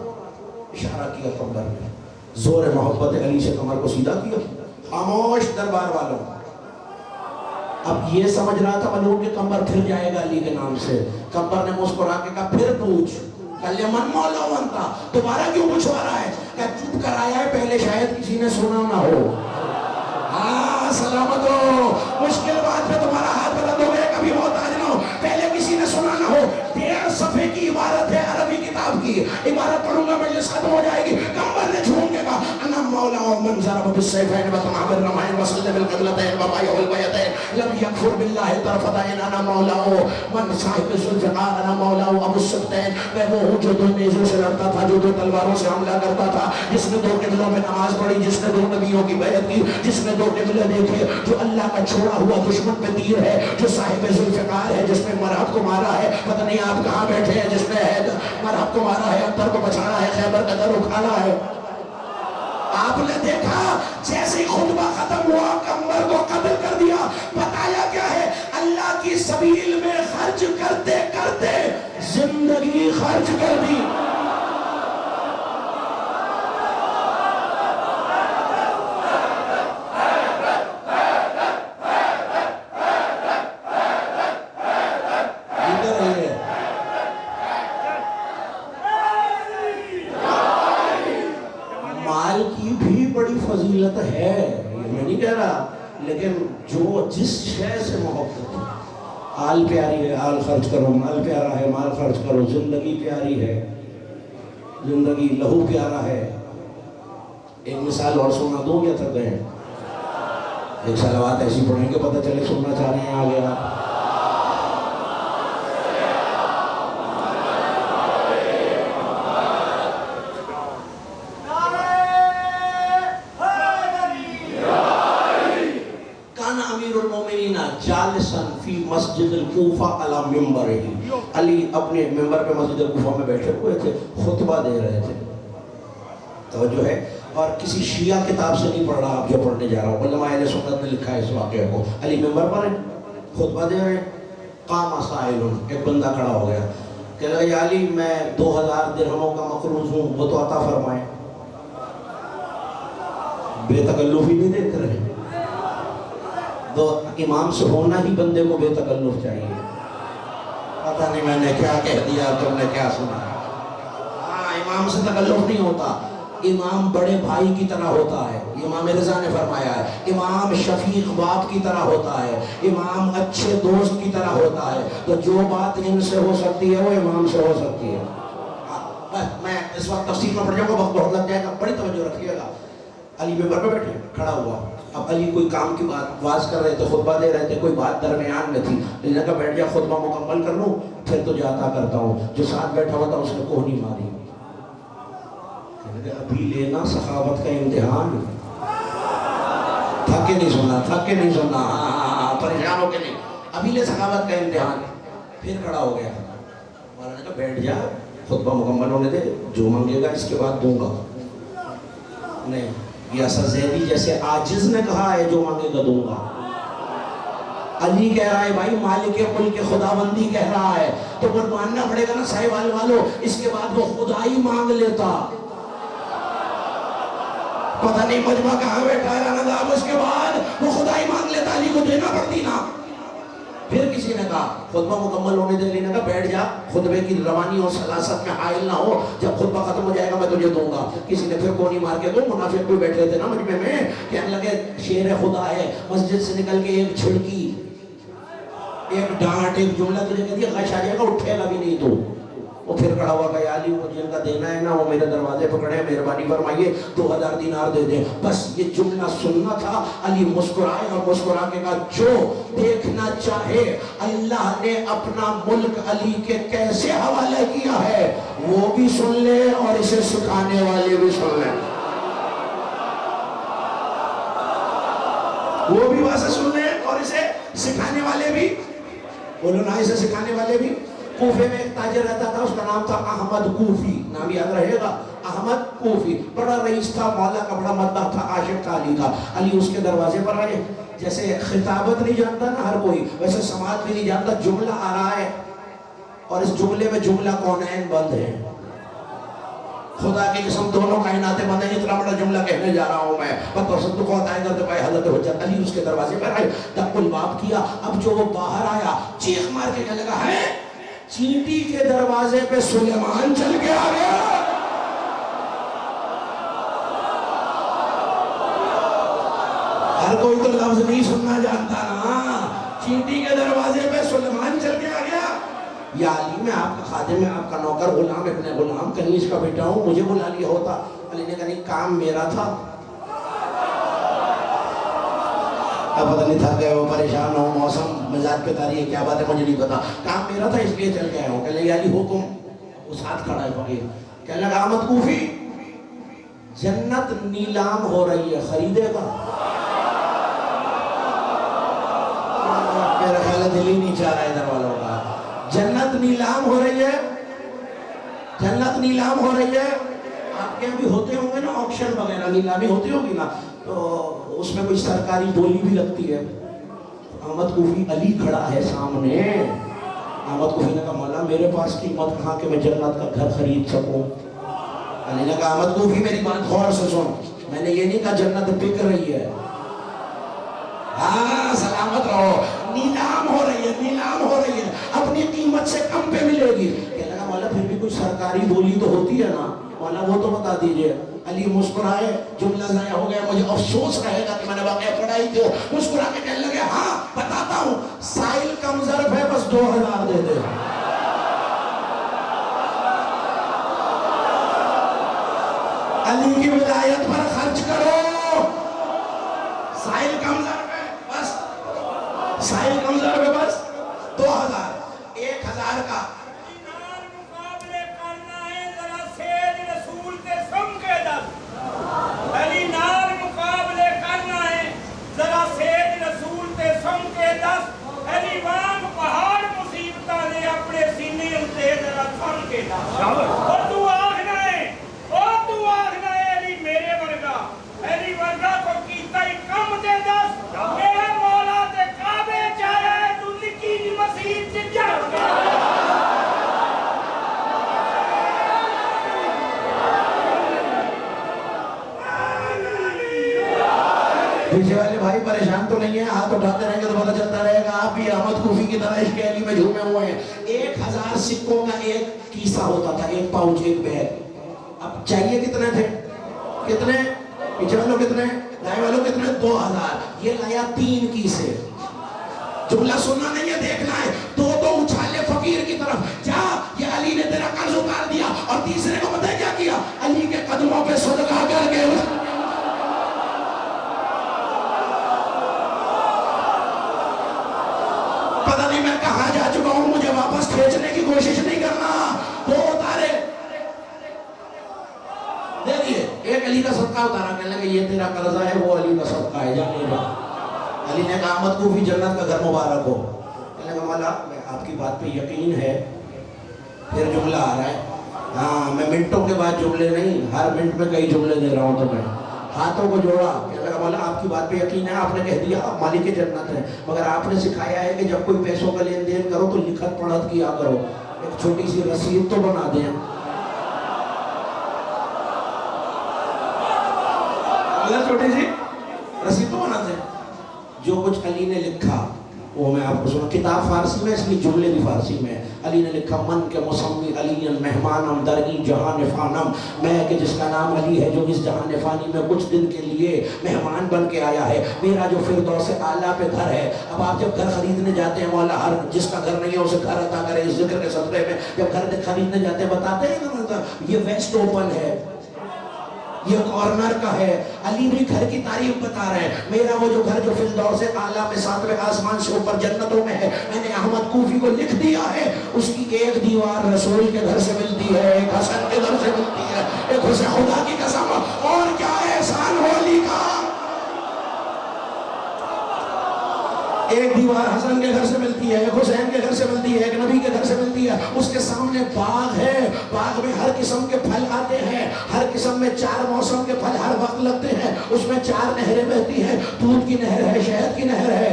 اشارہ کیا قمر نے، زور محبت علی سے قمر کو سیدھا کیا، خاموش دربار والوں۔ اب یہ سمجھ رہا تھا ملعون کہ قمر پھر جائے گا علی کے نام سے۔ قمر نے مسکرا کے کہا پھر پوچھ، کل من مولا بنتا، دوبارہ کیوں پوچھوا رہا ہے؟ کہ چپ کر آیا ہے، پہلے شاید کسی نے سنا نہ ہو۔ ہاں سلامت ہو، مشکل بات پہ تمہارا ہاتھ بلند ہو گیا، کبھی محتاج نہ ہو، پہلے کسی نے سنا نہ ہو۔ 1.5 صفحے کی عبارت ہے عربی کتاب کی، عبارت پڑھوں گا مجلس ختم ہو جائے گی۔ قمر نے جھوم کے کہا انا مولا من ضرب بالسيفين وطمع بالرمحين وصلى بالقبلتين وبايع بالبيتين لم يكفر بالله طرفة عين، انا مولا من صاحب الذوالفقار، انا مولا ابو السبتين، میں وہ ہوں جو 2 نیزوں سے لڑتا تھا، جو 2 تلواروں سے حملہ کرتا تھا، جس نے 2 قبلوں میں نماز پڑھی، جس نے 2 نبیوں کی بیعت کی، جس نے 2 قبلے دیکھے، جو اللہ کا چھوڑا ہوا دشمن پہ تیر ہے، جو صاحب ذوالفقار ہے، جس نے مرحب کو مارا ہے، پتہ نہیں آپ کہاں بیٹھے ہیں، جس نے مرحب کو مارا ہے، اختر کو بچانا ہے، خیبر کا در اکھاڑا ہے۔ آپ نے دیکھا جیسے خطبہ ختم ہوا قمر کو قتل کر دیا۔ بتایا کیا ہے؟ اللہ کی سبیل میں خرچ کرتے کرتے زندگی خرچ کر دی۔ فضیلت ہے، یہ میں نہیں کہہ رہا، لیکن جو جس شے سے محبت ہے، آل پیاری ہے آل خرچ کرو، مال پیارا ہے مال خرچ کرو، زندگی پیاری ہے زندگی، لہو پیارا ہے۔ ایک مثال اور سنا دوں یا تھک گئے؟ ایک صلوات ایسی پڑھیں کہ پتہ چلے سننا چاہ رہے ہیں آگے آپ۔ کان امیر المومنین جالسا فی مسجد الکوفہ علی ممبرہ، علی اپنے ممبر پہ مسجد الکوفہ میں بیٹھے ہوئے تھے، خطبہ دے رہے تھے، توجہ ہے، اور کسی شیعہ کتاب سے نہیں پڑھ رہا آپ جو پڑھنے جا رہا ہوں، علماء اہل سنت نے لکھا ہے اس واقعے کو۔ علی ممبر پر ہے، خطبہ دے رہے ہیں، قام سائل، ایک بندہ کھڑا ہو گیا، کہنے لگا یا علی میں 2000 درہموں کا مقروض ہوں، وہ تو عطا فرمائیں۔ بے تکلف ہی نہیں دیکھ رہے، تو امام سے ہونا ہی بندے کو بے تکلف چاہیے۔ پتہ نہیں میں نے کیا کہہ دیا، تم نے کیا سنا۔ ہاں امام سے تکلف نہیں ہوتا، امام بڑے بھائی کی طرح ہوتا ہے، امام رضا نے فرمایا ہے، امام شفیق باپ کی طرح ہوتا ہے، امام اچھے دوست کی طرح ہوتا ہے، تو جو بات ان سے ہو سکتی ہے وہ امام سے ہو سکتی ہے۔ بس میں اس وقت تفصیل میں پڑھ جاؤں گا، وقت بہت لگ جائے گا، بڑی توجہ رکھیے گا۔ علی ممبر پہ بیٹھے کھڑا ہوا، اب علی کوئی کام کی بات واز کر رہے تھے، خطبہ دے رہے تھے، کوئی بات درمیان میں تھی، علی نے کہا بیٹھ جا خطبہ مکمل کر لوں پھر تجھے عطا کرتا ہوں۔ جو ساتھ بیٹھا ہوا تھا اس نے کوہنی ماری، ابھی لینا سخاوت کا امتحان، تھک کے نہیں سننا، تھک کے نہیں سننا، پریشان ہو کے نہیں، ابھی لے سخاوت کا امتحان۔ پھر کھڑا ہو گیا، مولانا نے کہا بیٹھ جا خطبہ مکمل ہونے دے، جو مانگے گا اس کے بعد دوں گا۔ نہیں، یہ اصل زیدی جیسے عاجز نے کہا ہے جو مانگے گا دوں گا، علی کہہ رہا ہے بھائی مالک ملک خداوندی کہہ رہا ہے تو پھر ماننا پڑے گا نا صاحب والو، اس کے بعد وہ خدائی مانگ لیتا۔ پتہ نہیں مجمع کہاں بیٹھا ہے نظام، اس کے بعد وہ خدائی مانگ لیتا، علی کو دینا پڑتی نا۔ پھر کسی نے کہا خطبہ مکمل ہونے دے، علی نے کہا بیٹھ جا، خطبے کی روانی اور سلاست میں حائل نہ ہو، جب خطبہ ختم ہو جائے گا میں تجھے دوں گا۔ کسی نے پھر کونی مار کے دو، منافق بھی بیٹھے تھے نا مجمع میں، کہنے لگے شیر خدا ہے، مسجد سے نکل کے ایک چھڑکی، ایک ڈانٹ، ایک جملہ تجھے کہہ دیا غش آ جائے گا، اٹھے گا بھی نہیں تو۔ وہ پھر کھڑا ہوا کہ علی وہ جن کا دینا ہے نا وہ میرے دروازے پکڑے ہیں، مہربانی فرمائیے 2000 دینار دے دیں۔ بس یہ جملہ سننا تھا، علی مسکرائے اور مسکرا کے کہا جو دیکھنا چاہے اللہ نے اپنا ملک علی کے کیسے حوالے کیا ہے وہ بھی سن لے اور اسے سکھانے والے بھی سن لیں، وہ بھی واسطہ سن لیں اور اسے سکھانے والے بھی، بولو نا اسے سکھانے والے بھی۔ کوفے میں ایک تاجر رہتا تھا، اس کا نام تھا احمد کوفی، نام یاد رہے گا، احمد کوفی، بڑا رئیس تھا، مولا کا بڑا مداح تھا، عاشق تھا علی کا۔ علی اس کے دروازے پر آئے، جیسے خطابت نہیں جانتا نا ہر کوئی، ویسے سماعت بھی نہیں جانتا، جملہ آ رہا ہے اور اس جملے میں جملہ کونین بند ہے، خدا کی قسم دونوں کائناتیں بند ہیں، اتنا بڑا جملہ کہنے جا رہا ہوں میں، پر صدق ہوتا ہے گرد پائے حضرت حجت علی اس کے دروازے پر آئے، دق الباب کیا۔ اب جو وہ باہر آیا چیخ مار کے کہنے لگا ہے چینٹی کے دروازے پہ سلیمان چل کے آ گیا۔ ہر کوئی تو لفظ نہیں سننا جانتا نا، چینٹی کے دروازے پہ سلیمان چل کے آ گیا۔ یا علی میں آپ کا خادم ہے، آپ کا نوکر غلام، ابن غلام کنیز کا بیٹا ہوں، مجھے بلا لیا ہوتا۔ علی نے کہا نہیں کام میرا تھا، اب پتہ نہیں تھا گئے ہو، پریشان ہو، موسم مزاج پہ تاری ہے، کیا بات ہے مجھے نہیں پتا، کام میرا تھا اس لیے چل کے آیا ہوں۔ کہنے لگا علی حکم، اس ہاتھ کھڑا ہے فقیر، کہنے لگا احمد کوفی جنت نیلام ہو رہی ہے، خریدے گا؟ میرا خیال ہے دل ہی نہیں چاہ رہا ہے ادھر والوں کا، جنت نیلام ہو رہی ہے، جنت نیلام ہو رہی ہے۔ آپ کے بھی ہوتے ہوں گے نا آکشن وغیرہ، نیلامی ہوتی ہوگی نا، تو اس میں کوئی سرکاری بولی بھی لگتی ہے۔ احمد کوفی علی کھڑا ہے سامنے، احمد کوفی نے کہا مولا میرے پاس قیمت کہاں کہ میں جنت کا گھر خرید سکوں۔ علی نے کہا احمد کوفی میری بات غور سے سن، میں نے یہ نہیں کہا جنت بک رہی ہے، ہاں سلامت رہو، نیلام ہو رہی ہے، نیلام ہو رہی ہے، اپنی قیمت سے کم پہ ملے گی۔ کہنے لگا مولا پھر بھی کوئی سرکاری بولی تو ہوتی ہے نا، مولا وہ تو بتا دیجئے۔ علی مسکرائے، جملہ ضائع ہو گیا، مجھے افسوس رہے گا کہ میں نے واقعہ پڑھائی تھی. مسکرا کے کہنے لگے ہاں بتاتا ہوں، سائل کم ظرف ہے، بس 2000 دے دے. علی کی ولایت پر خرچ کرو. سائل کم ظرف ہے بس، سائل کم ظرف ہے بس 2000. 1000 کا نال مقابلے کرنا ہے ذرا سید رسول تے سم کے دس. علی نال مقابلے کرنا ہے ذرا سید رسول تے سم کے دس. علی وانگ پہاڑ مصیبتاں دے اپنے سینے اتے ذرا سم کے دس. اور تو آخنا ہے، اور تو آخنا ہے علی میرے ورگا، علی ورگا کو کیتا ہی کم دے دس. میرا مولا تے کعبے چاہے تو نکی جی مسیح چ جا پیچھے والے بھائی پریشان تو نہیں ہیں؟ ہاتھ اٹھاتے رہیں گے تو پتہ چلتا رہے گا آپ بھی احمد کوفی کی طرح عشق علی میں جھومے ہوئے ہیں. 1000 سکوں کا ایک کیسہ ہوتا تھا، ایک پاؤچ، ایک بیگ. اب چاہیے کتنے تھے؟ کتنے؟ پیچھے والوں کتنے؟ دائیں والوں کتنے؟ 2000. یہ لایا 3 کیسے. جملہ سننا نہیں ہے، دیکھنا ہے. دو اچھالے فقیر کی طرف، جا یہ علی نے تیرا قرض اتار دیا. اور تیسرے کو پتہ ہے کیا کیا؟ علی کے قدموں پہ صدقہ کر کے پتہ نہیں میں کہاں جا چکا ہوں، مجھے واپس کھینچنے کی کوشش نہیں کرنا. 2 اتارے. دیکھیے ایک علی کا صدقہ اتارا، کہنے لگے یہ تیرا قرضہ ہے، وہ علی کا صدقہ ہے، جانے جا. علی نے کہا احمد کوفی جنت کا گھر مبارک ہو. کہنے لگا مولا آپ کی بات پہ یقین ہے. پھر جملہ آ رہا ہے، ہاں میں منٹوں کے بعد جملے نہیں، ہر منٹ میں کئی جملے دے رہا ہوں تمہیں. ہاتھوں کو جوڑا. کہنے لگا مولا آپ کی بات پہ یقین ہے، آپ نے کہہ دیا آپ مالک جنت ہے، مگر آپ نے سکھایا ہے کہ جب کوئی پیسوں کا لین دین کرو تو لکھت پڑھت کیا کرو. ایک چھوٹی سی رسید تو بنا دیں. چھوٹی سی رسید تو بنا دیں. جو کچھ علی نے لکھا وہ میں آپ کو سنا. کتاب فارسی میں، اس لیے جملے بھی فارسی میں. علی نے لکھا من کے مسمی علی مہمانم درگی جہان فانم. میں کہ جس کا نام علی ہے، جو اس جہان فانی میں کچھ دن کے لیے مہمان بن کے آیا ہے. میرا جو فردوس اعلیٰ پہ گھر ہے. اب آپ جب گھر خریدنے جاتے ہیں، مولا ہر جس کا گھر نہیں ہے اسے گھر عطا کرے. اس ذکر کے صدقے میں جب گھر خریدنے جاتے ہیں بتاتے ہیں نا یہ ویسٹ اوپن ہے، یہ کارنر کا ہے. علی بھی گھر کی تعریف بتا رہے ہیں. میرا وہ جو گھر جو فردوس اعلیٰ میں 7ویں آسمان سے اوپر جنتوں میں ہے، میں نے احمد کوفی کو لکھ دیا ہے. اس کی ایک دیوار رسول کے گھر سے ملتی ہے، ایک حسن کے گھر سے ملتی ہے، ایک حسین. خدا کی قسم اور کیا احسان ہو علی کا. ایک دیوار حسن کے گھر سے ملتی ہے، ایک حسین کے گھر سے ملتی ہے، ایک نبی کے گھر سے ملتی ہے. اس کے سامنے باغ ہے، باغ میں ہر قسم کے پھل آتے ہیں، ہر قسم میں 4 موسم کے پھل ہر وقت لگتے ہیں. اس میں 4 نہریں بہتی ہیں. دودھ کی نہر ہے، شہد کی نہر ہے،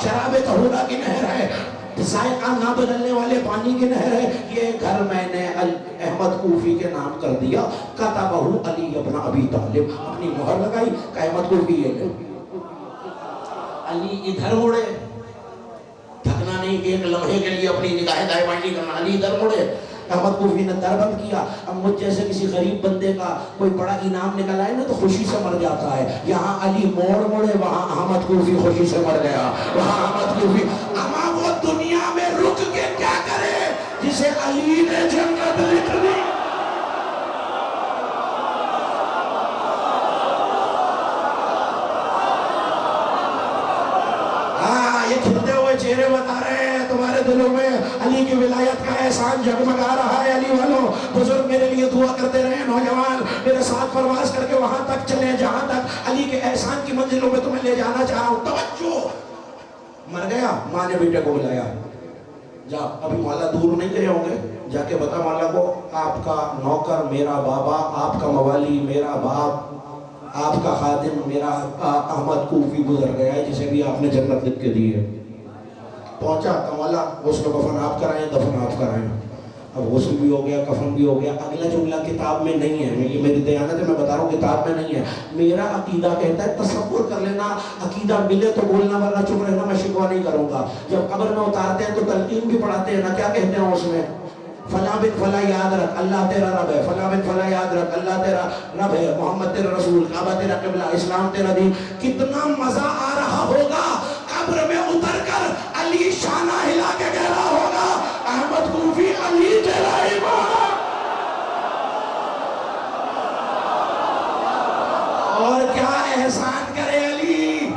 شراب طہورہ کی نہر ہے، ذائقہ نہ بدلنے والے پانی کی نہر ہے. یہ گھر میں نے احمد کوفی کے نام کر دیا. کتبہ علی ابن ابی طالب. اپنی مہر لگائی کہ احمد کوفی یہ لے. علی ادھر مڑے، تھکنا نہیں، ایک لمحے کے لیے اپنی نگاہیں دائیں بائیں نہیں کرنا. علی ادھر مڑے. احمد کوفی نے در بند کیا. اب مجھ جیسے کسی غریب بندے کا کوئی بڑا انعام نکل آئے نا تو خوشی سے مر جاتا ہے. یہاں علی موڑ مڑے، وہاں احمد کوفی خوشی سے مر گیا. وہاں احمد کوفی اما وہ دنیا میں رک کے کیا کرے جسے علی نے جنت لکھ دی. یہ کھلتے ہوئے چہرے بتا رہے ہیں تمہارے دلوں میں علی کی ولایت کا احسان جگمگا رہا ہے. علی والوں بزرگ میرے لیے دعا کرتے رہے. نوجوان میرے ساتھ پرواز کر کے وہاں تک چلیں جہاں تک علی کے احسان کی منزلوں میں تمہیں لے جانا چاہ رہا ہوں. توجہ. مر گیا، ماں نے بیٹے کو بلایا. جا، ابھی مولا دور نہیں گئے ہوں گے، جا کے بتا مولا کو آپ کا نوکر میرا بابا، آپ کا موالی میرا باپ، آپ کا خادم میرا احمد کوفی گزر گیا ہے جسے بھی آپ نے جنت لکھ کے دی ہے. پہنچا تو مولا غسل و کفن آپ کرائیں، دفن آپ کرائیں. اب غسل بھی ہو گیا، کفن بھی ہو گیا. اگلا جملہ کتاب میں نہیں ہے، یہ میری دیانت ہے، میں بتا رہا ہوں کتاب میں نہیں ہے. میرا عقیدہ کہتا ہے تصور کر لینا، عقیدہ ملے تو بولنا ورنہ چپ رہنا. میں شکوہ نہیں کروں گا. جب قبر میں اتارتے ہیں تو تلقین بھی پڑھاتے ہیں نا، کیا کہتے ہیں اس میں؟ فلاں بن فلاں یاد رکھ اللہ تیرا رب ہے، فلاں بن فلاں یاد رکھ اللہ تیرا رب ہے، محمد تیرا رسول، کعبہ تیرا قبلہ، اسلام تیرا دین. کتنا مزہ آ رہا ہوگا قبر میں اتر کر علی شانہ ہلا کے کہہ رہا ہوگا احمد کوفی علی تیرا امام. اور کیا احسان کرے علی.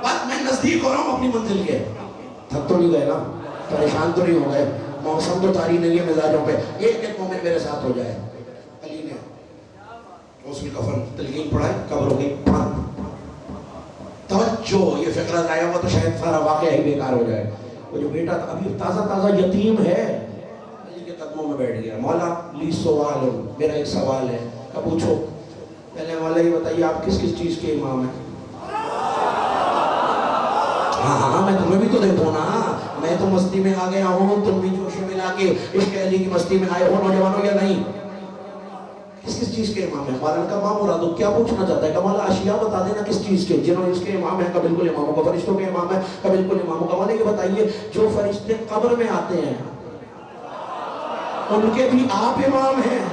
بس میں نزدیک ہو رہا ہوں اپنی منزل کے. تھک تو نہیں گئے نا، پریشان تو نہیں ہو گئے، موسم تو طاری نہیں ہے مزاجوں پہ. ایک ایک مومن میرے ساتھ ہو جائے. علی نے اس کی کفن تلقین پڑھائے، قبر ہو گئی بند. توجہ، یہ فقرہ لایا ہوا تو شاید سارا واقعہ ہی بیکار ہو جائے. وہ جو بیٹا ابھی تازہ تازہ یتیم ہے علی کے قدموں میں بیٹھ گیا. مولا لی سوال، میرا ایک سوال ہے. کب پوچھو. پہلے مولا یہ بتائیے آپ کس کس چیز کے امام ہیں؟ ہاں میں تمہیں بھی تو دیکھوں نا، میں تو مستی میں آ گیا ہوں، تم بھی جوش میں لا کے عشق علی کی مستی میں آئے ہو نوجوانوں یا نہیں؟ کس کس چیز کے امام ہیں؟ مولانا کا ماں مرادو کیا پوچھنا چاہتا ہے کہ مولا اشیاء بتا دینا کس چیز کے، جنہوں اس کے امام ہیں. کا بالکل اماموں کا، فرشتوں کے امام ہیں کا بالکل اماموں کا. مولا یہ بتائیے جو فرشتے قبر میں آتے ہیں ان کے بھی آپ امام ہیں؟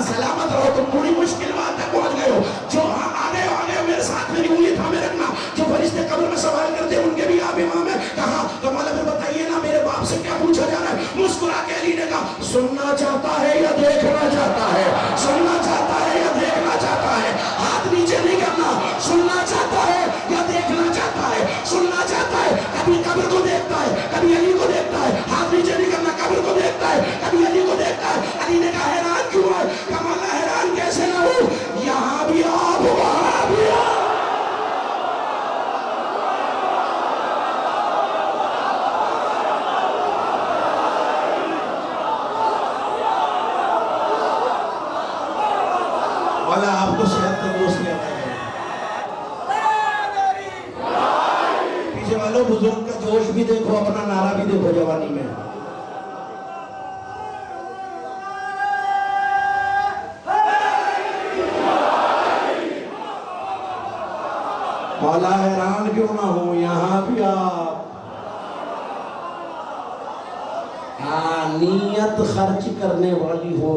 سلامت رہو، تم پوری مشکل بات تک پہنچ گئے ہو. جو آگے میرے ساتھ میری انگلی تھامے رکھنا. جو فرشتے قبر میں سوال کرتے ہیں ان کے بھی آپ امام ہیں. کہا تو مولا پھر بتائیے نا میرے باپ سے کیا پوچھا جا رہا ہے؟ مسکرا کے علی نے کہا سننا چاہتا ہے یا دیکھنا چاہتا ہے؟ سننا چاہتا ہے یا دیکھنا چاہتا ہے؟ ہاتھ نیچے نہیں کرنا. سننا چاہتا ہے یا دیکھنا چاہتا ہے؟ سننا چاہتا ہے. کبھی قبر کو دیکھتا ہے، کبھی علی کو دیکھتا ہے. ہاتھ نیچے نہیں کرنا. قبر کو دیکھتا ہے، کبھی علی کو دیکھتا ہے. علی نے کہا حیران کیوں ہے؟ کہ مولا حیران کیسے نہ ہوں، یہاں بھی آپ وہاں بھی آپ. مولا آپ کو صحت تندرست کیا پیچھے والوں بزرگ کا جوش بھی دیکھو، اپنا نعرہ بھی دیکھو جوانی میں. مولا حیران کیوں نہ ہو، یہاں بھی آپ. نیت خرچ کرنے والی ہو،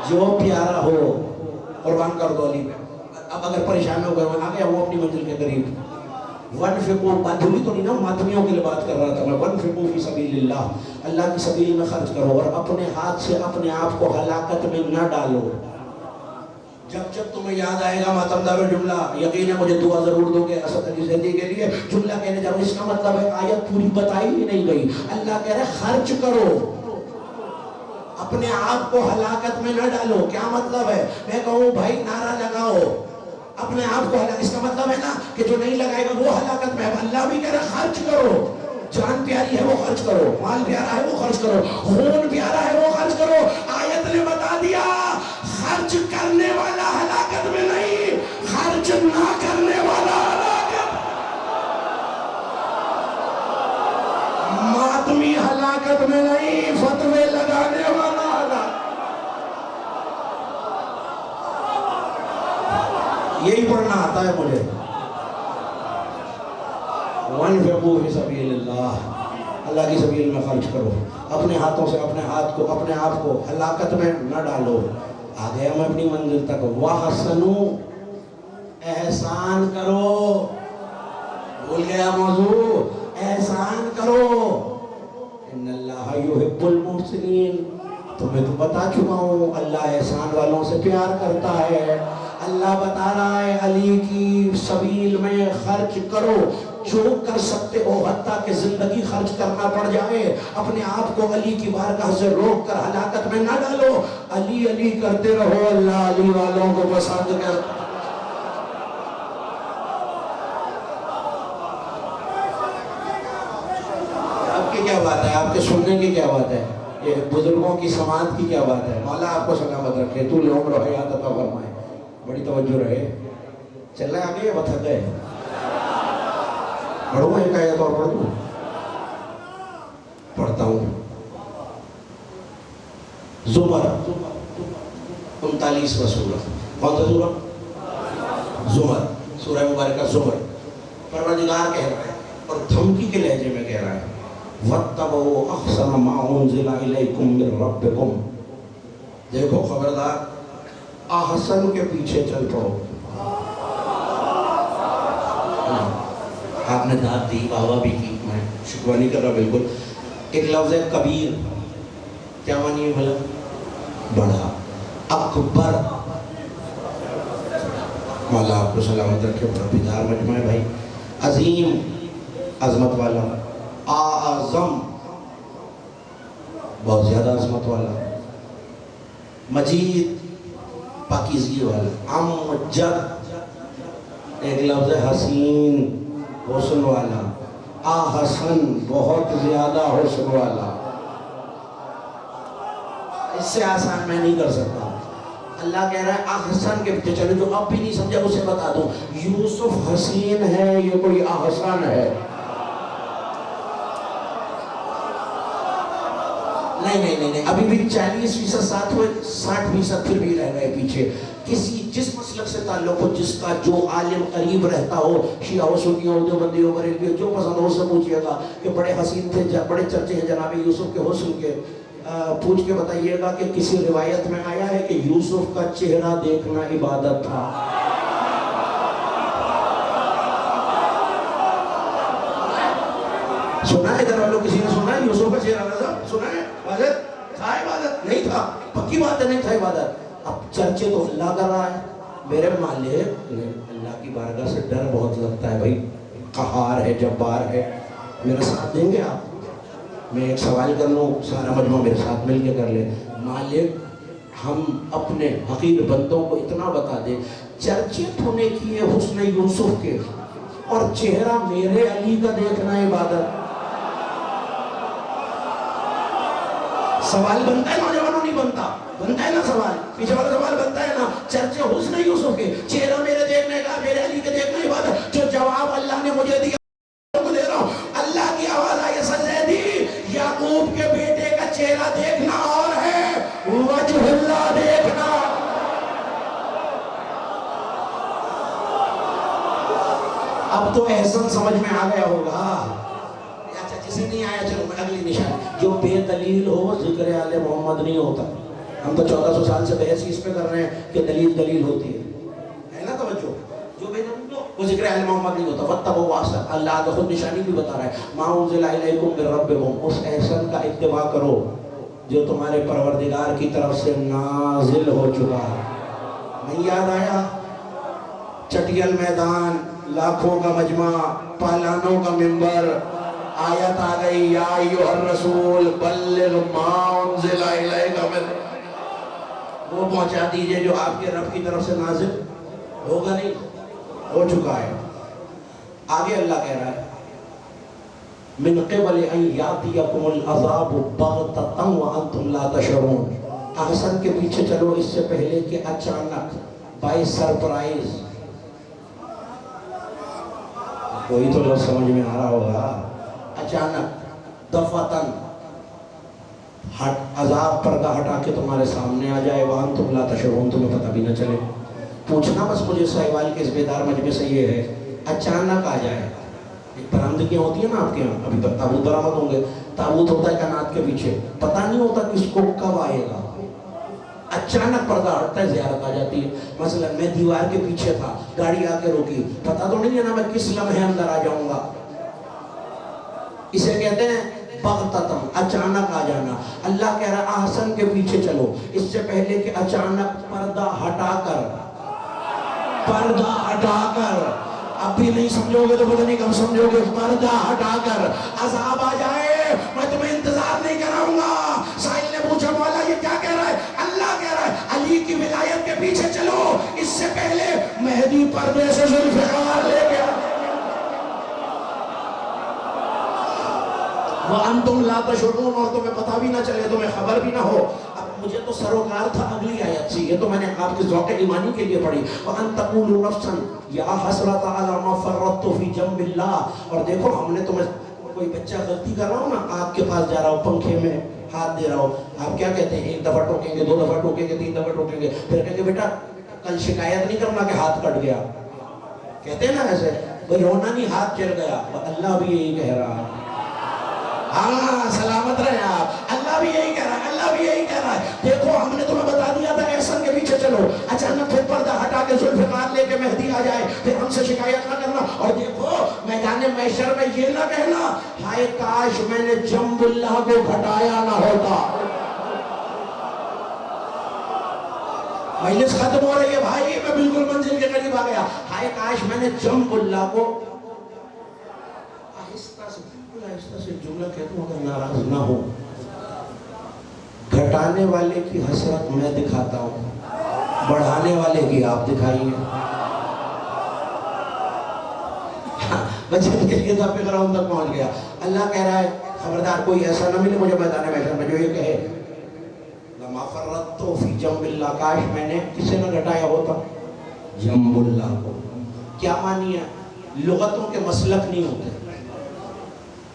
جو پیارا ہو قربان کر دو علی پہ. اب اگر پریشان ہو گئے آ گیا ہوں اپنی منزل کے قریب. وَنْفِقُوا، بادھولی تو نہیں نا، ماتمیوں کے لیے بات کر رہا تھا میں. وَنْفِقُوا فِي سَبِيلِ اللَّهِ، اللہ کی سبیل میں خرچ کرو اور اپنے ہاتھ سے اپنے آپ کو ہلاکت میں نہ ڈالو. جب تمہیں یاد آئے گا ماتمدار جملہ، یقین ہے مجھے دعا ضرور دو گے اسد علی زیدی کے لیے. جملہ کہنے جاؤ، اس کا مطلب ہے آیت پوری بتائی ہی نہیں گئی. اللہ کہہ رہے خرچ کرو، اپنے آپ کو ہلاکت میں نہ ڈالو. کیا مطلب ہے؟ میں کہوں بھائی نعرہ لگاؤ، اپنے آپ کو ہلاکت، اس کا مطلب ہے نا کہ جو نہیں لگائے گا وہ ہلاکت میں ہے. اللہ بھی کہہ رہا خرچ کرو. جان پیاری ہے وہ خرچ کرو، مال پیارا ہے وہ خرچ کرو، خون پیارا ہے وہ خرچ کرو. آیت نے بتا دیا خرچ کرنے والا ہلاکت میں نہیں، خرچ نہ کرنے والا ہلاکت. ماتمی ہلاکت میں نہیں، فتوے لگانے والا ہلاکت. یہی پڑھنا آتا ہے مجھے. وَانْفِقُوا فِي سَبِيلِ اللَّهِ، اللہ کی سبیل میں خرچ کرو. اپنے ہاتھوں سے اپنے آپ کو ہلاکت میں نہ ڈالو. آ گیا میں اپنی منزل تک. وَحَسَنُوا، احسان کرو. بھول گیا موضوع، احسان کرو. اِنَّ اللَّهَ يُحِبُّ الْمُحْسِنِينَ، تمہیں تو بتا چکا ہوں اللہ احسان والوں سے پیار کرتا ہے. اللہ بتا رہا ہے علی کی سبیل میں خرچ کرو جو کر سکتے ہو، حتیٰ کہ زندگی خرچ کرنا پڑ جائے. اپنے آپ کو علی کی بارگاہ سے روک کر ہلاکت میں نہ ڈالو. علی علی کرتے رہو، اللہ علی والوں کو پسند کرتا. آپ کی کیا بات ہے؟ آپ کے سننے کی کیا بات ہے؟ یہ بزرگوں کی سماعت کی کیا بات ہے؟ مولا آپ کو سلامت رکھے، طول عمر و حیات عطا فرمائے. بڑی توجہ رہے. چل رہے آگے یا تھک گئے؟ پڑھوں ایک آیت اور پڑھ دوں؟ پڑھتا ہوں. زمر 39واں سورہ. کون سا سورہ؟ زمر، سورہ مبارکہ زمر. پروردگار کہہ رہا ہے اور دھمکی کے لہجے میں کہہ رہا ہے وَاتَّبَعُوا أَحْسَنَ مَا أُنزِلَ إِلَيْكُم مِّن رَّبِّكُم، دیکھو خبردار احسن کے پیچھے چل پڑو. آپ نے داد دی، واہ بھی کی، میں شکوہ نہیں کر رہا بالکل. ایک لفظ ہے کبیر، کیا معنی ہے بھلا؟ بڑا. اکبر، مولا آپ کو سلامت رکھے، بڑا بیدار مجمع ہے بھائی. عظیم، عظمت والا. اعظم، بہت زیادہ عظمت والا. مجید، پاکیزگی والا. امجد، ایک لفظ ہے حسین، حسن والا. احسن، بہت زیادہ حسن والا. اس سے آسان میں نہیں کر سکتا. اللہ کہہ رہا ہے احسن کے پیچھے چلو. جو اب بھی نہیں سمجھا اسے بتا دوں، یوسف حسین ہے، یہ کوئی احسن ہے؟ نہیں، ابھی بھی 40% ساتھ ہوئے، 60% پھر بھی رہ گئے پیچھے. کسی جس مسلک سے تعلق ہو، جس کا جو عالم قریب رہتا ہو، شیعہ ہو، سنی ہو، دیوبندی ہو، بریلوی ہو، جو پسند ہو، اس سے پوچھئے گا کہ بڑے حسین تھے، بڑے چرچے ہیں جناب یوسف کے حسن کے. پوچھ کے بتائیے گا کہ کسی روایت میں آیا ہے کہ یوسف کا چہرہ دیکھنا عبادت تھا؟ سنا ہے ادھر والوں، کسی نے سنا ہے یوسف کا چہرہ نظر؟ سنا ہے؟ عبادت تھا؟ عبادت نہیں تھا. پکی بات ہے نہیں تھا عبادت. اب چرچے تو اللہ کر رہا ہے. میرے مالک، اللہ کی بارگاہ سے ڈر بہت لگتا ہے بھائی. قہار ہے، جبار ہے. میرا ساتھ دیں گے آپ؟ میں ایک سوال کر لوں، سارا مجموعہ میرے ساتھ مل کے کر لے. مالک، ہم اپنے حقیر بندوں کو اتنا بتا دیں، چرچے ہونے کی ہے حسن یوسف کے، اور چہرہ میرے علی کا دیکھنا عبادت. سوال بنتا ہے نوجوانوں؟ نہیں بنتا. بنتا ہے نا سوال؟ پیچھے والا سوال بنتا ہے نا. چرچے حسن یوسف کے، چہرہ میرے دیکھنے کا، میرے علی کے دیکھنا عبادت. جو جواب اللہ نے مجھے دیا کو دے رہا ہوں. اللہ کی آواز آئی سجدے دی. یعقوب کے بیٹے کا چہرہ دیکھنا اور ہے، وجہ اللہ دیکھنا. اب تو احسن سمجھ میں آ گیا ہوگا. اچھا جسے نہیں آیا چلو میں اگلی نشان. جو بے دلیل ہو ذکر آل محمد نہیں ہوتا. ہم تو 1400 سال سے بحث اس پہ کر رہے ہیں کہ دلیل ہوتی ہے نا توجہ. جو بے دلیل ہو وہ ذکر آل محمد نہیں ہوتا. وَاتَّبَعُوا أَحْسَنَ، اللہ کا خود نشانی بھی بتا رہا ہے. مَا أُنزِلَ إِلَيْكُم مِّن رَّبِّكُم، اس احسن کا اتباع کرو جو تمہارے پروردگار کی طرف سے نازل ہو چکا ہے. نہیں یاد آیا؟ چٹیل میدان، لاکھوں کا مجمع، پالانوں کا منبر، آیت آ گئی یا ایھا الرسول بلغ ما انزل الیک من، وہ پہنچا دیجئے جو آپ کے رب کی طرف سے نازل ہوگا. نہیں ہو چکا ہے. آگے اللہ کہہ رہا ہے من قبل ان یاتیکم العذاب بغتۃ وانتم لا تشعرون. احسن کے پیچھے چلو اس سے پہلے کہ اچانک، بائی سرپرائز. کوئی تو لفظ سمجھ میں آ رہا ہوگا. اچانک، دفعتاً، عذاب پردہ ہٹا کے تمہارے سامنے آ جائے. وانتم لا تشعرون، تمہیں پتہ بھی نہ چلے. پوچھنا بس مجھے سائیوال کے اس بیدار مجمع سے یہ ہے، اچانک آ جائے. ایک برآمدگیاں ہوتی ہیں نا آپ کے یہاں، ابھی تک تابوت برآمد ہوں گے. تابوت ہوتا ہے کائنات کے پیچھے، پتہ نہیں ہوتا کہ اس کو کب آئے گا. اچانک پردہ ہٹتا ہے، زیارت آ جاتی ہے. مثلا میں دیوار کے پیچھے تھا، گاڑی آ کے روکی، پتہ تو نہیں ہے نا میں کس لمحے اندر آ جاؤں گا. اسے کہتے ہیں بغتتاً، اچانک آ جانا. اللہ کہہ رہا احسن کے پیچھے چلو اس سے پہلے کہ اچانک پردہ ہٹا کر. اب بھی نہیں سمجھو گے تو پتہ نہیں کب سمجھو گے. پردہ ہٹا کر عذاب آ جائے، میں تمہیں انتظار نہیں کراؤں گا. سائل نے پوچھا مولا یہ کیا کہہ رہا ہے؟ اللہ کہہ رہا ہے علی کی ولایت کے پیچھے چلو اس سے پہلے مہدی پردے سے ذوالفقار لے گیا. وَأَنْتُمْ لَا تَشْعُرُونَ، اور تمہیں پتہ بھی نہ چلے، تمہیں خبر بھی نہ ہو. اب مجھے تو سروکار تھا اگلی آیت سے، یہ تو میں نے آپ کے ذوق ایمانی کے لیے پڑھی. وَأَن تَقُولُوا نَفْسًا يَا حَسْرَتَ عَلَىٰ مَا فَرَّطْتُ فِي جَنبِ اللَّهِ. اور دیکھو ہم نے تمہیں، کوئی بچہ غلطی کر رہا ہو نا، آپ کے پاس جا رہا ہو، پنکھے میں ہاتھ دے رہا ہو، آپ کیا کہتے ہیں؟ ایک دفعہ ٹوکیں گے، 2 دفعہ ٹوکیں گے، 3 دفعہ ٹوکیں گے، پھر کہیں گے بیٹا کل شکایت نہیں کرنا کہ ہاتھ کٹ گیا. کہتے ہیں نا ایسے. کوئی رونا نہیں، ہاتھ چل گیا. اللہ بھی یہی کہہ رہا. ہاں سلامت رہے آپ. اللہ بھی یہی کہہ رہا ہے، اللہ بھی یہی کہہ رہا ہے. دیکھو ہم نے تمہیں بتا دیا تھا احسن کے پیچھے چلو، اچانک پھر پردہ ہٹا کے ذوالفقار لے کے مہدی آ جائے، پھر ہم سے شکایت نہ کرنا. اور دیکھو میدان محشر میں یہ نہ کہنا ہائے کاش میں نے جنب اللہ کو گھٹایا نہ ہوتا. مجلس ختم ہو رہی ہے بھائی، میں بالکل منزل کے قریب آ گیا. ہائے کاش میں نے جنب اللہ کو آہستہ سے، بالکل آہستہ سے جملہ کہتا ہوں اگر ناراض نہ ہو. گھٹانے والے کی حسرت میں دکھاتا ہوں، بڑھانے والے کی آپ دکھائیے. بچت کے لیے تھا فکراؤں تک پہنچ گیا. اللہ کہہ رہا ہے خبردار کوئی ایسا نہ ملے مجھے میدان محشر میں جو یہ کہے لما فرطت فی جنب اللہ، کاش میں نے کسے نہ گھٹایا ہوتا جنب اللہ کو. کیا معنی ہے؟ لغتوں کے مسلک نہیں ہوتے.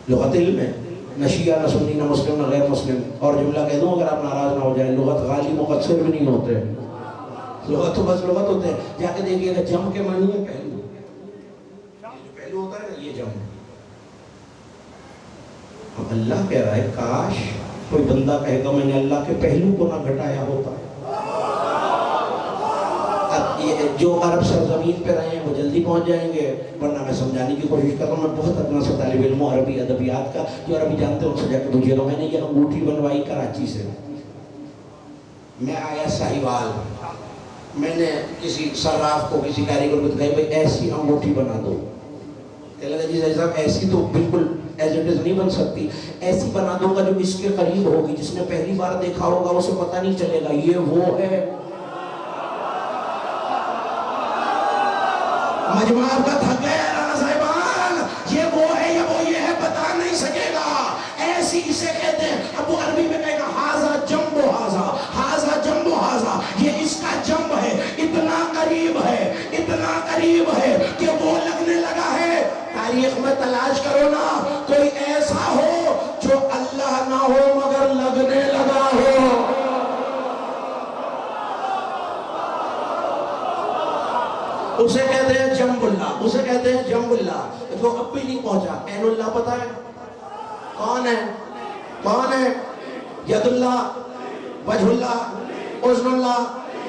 لغت علم ہے، نہ شیعہ نہ سنی نہ مسلم نہ غیر مسلم. اور جملہ کہہ دوں اگر آپ ناراض نہ ہو جائیں، لغت غالب مقصر بھی نہیں ہوتے. لغت تو بس لغت ہوتے ہیں. جا کے دیکھیے گا جم کے معنی ہے پہلو. پہلو ہوتا ہے نا یہ جم. اب اللہ کہہ رہا ہے کاش کوئی بندہ کہے گا میں نے اللہ کے پہلو کو نہ گھٹایا ہوتا. اب یہ جو عرب سرزمین پہ رہے ہیں وہ جلدی پہنچ جائیں گے، ورنہ میں سمجھانے کی کوشش کر رہا ہوں. میں بہت ادنا سا طالب علم ہوں عربی ادبیات کا، جو عربی جانتے ہیں ان سے جا کے پوچھیے گا. میں نے یہ انگوٹھی بنوائی کراچی سے. میں آیا ساہیوال، میں نے کسی صراف کو کسی کاریگر کو دکھائی بھائی ایسی انگوٹھی بنا دو. کہنے لگا جی صاحب ایسی تو بالکل ایز اٹ از نہیں بن سکتی، ایسی بنا دوں گا جو اس کے قریب ہوگی. جس نے پہلی بار دیکھا ہوگا اسے پتہ نہیں چلے گا یہ وہ ہے. مجمع آپ کا تھک گیا رانا صاحبان، یہ وہ ہے یا وہ یہ ہے بتا نہیں سکے گا. ایسی اسے کہتے ہیں. اب وہ عربی میں کہے گا ہاذا جنب ہاذا، ہاذا جنب ہاذا، یہ اس کا جنب ہے. اتنا قریب ہے، اتنا قریب ہے کہ وہ لگنے لگا ہے. تاریخ میں تلاش کرو نا کوئی ایسا ہو جو اللہ نہ ہو مگر لگنے لگا ہو. اسے کہتے ہیں جنب اللہ، اسے کہتے ہیں جنب اللہ. جو اب بھی نہیں پہنچا. عین اللہ پتہ ہے کون ہے؟ کون ہے؟ ید اللہ، وجہ اللہ، اذن اللہ،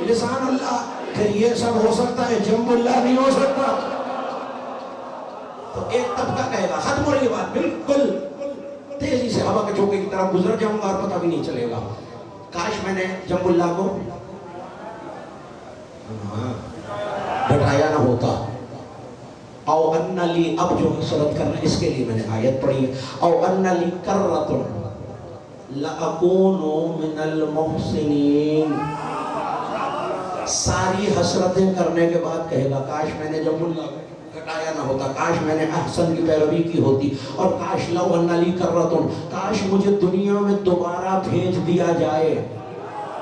لسان اللہ. پھر یہ سب ہو سکتا ہے، جنب اللہ نہیں ہو سکتا. تو ایک طبقہ کہے گا ختم ہو رہی بات، بالکل تیزی سے ہوا کے جھونکے کی طرف گزر جاؤں گا اور پتہ بھی نہیں چلے گا. کاش میں نے جنب اللہ کو گھٹایا نہ ہوتا. او ان لی، اب جو حسرت کرنا اس کے لیے میں نے آیت پڑھی ہے. او ان لی کرۃ لاکون من المحسنین. ساری حسرتیں کرنے کے بعد کہے گا کاش میں نے جنب اللہ کو گھٹایا نہ ہوتا، کاش میں نے احسن کی پیروی کی ہوتی. اور کاش لو ان لی کرۃ، کاش مجھے دنیا میں دوبارہ بھیج دیا جائے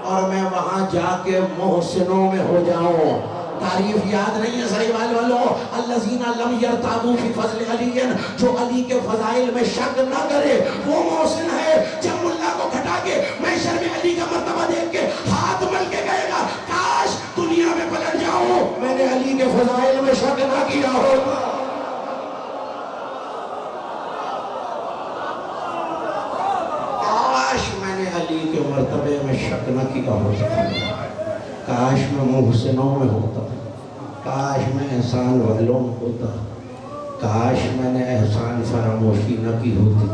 اور میں وہاں جا کے محسنوں میں ہو جاؤں. تعریف یاد نہیں ہے صحیح والوں؟ الذین لم یرتابوا فی فضل علی، جو علی کے فضائل میں شک نہ کرے وہ محسن ہے. جب اللہ کو گھٹا کے محشر میں علی کا مرتبہ دیکھ کے ہاتھ مل کے کہے گا کاش دنیا میں پلٹ جاؤں میں نے علی کے فضائل میں شک نہ کیا ہوتا. کاش میں نے علی کے مرتبے میں شک نہ کیا ہوتا. کاش میں محسنوں میں ہوتا، کاش میں احسان والوں میں ہوتا. کاش میں نے احسان فراموشی نہ کی ہوتی.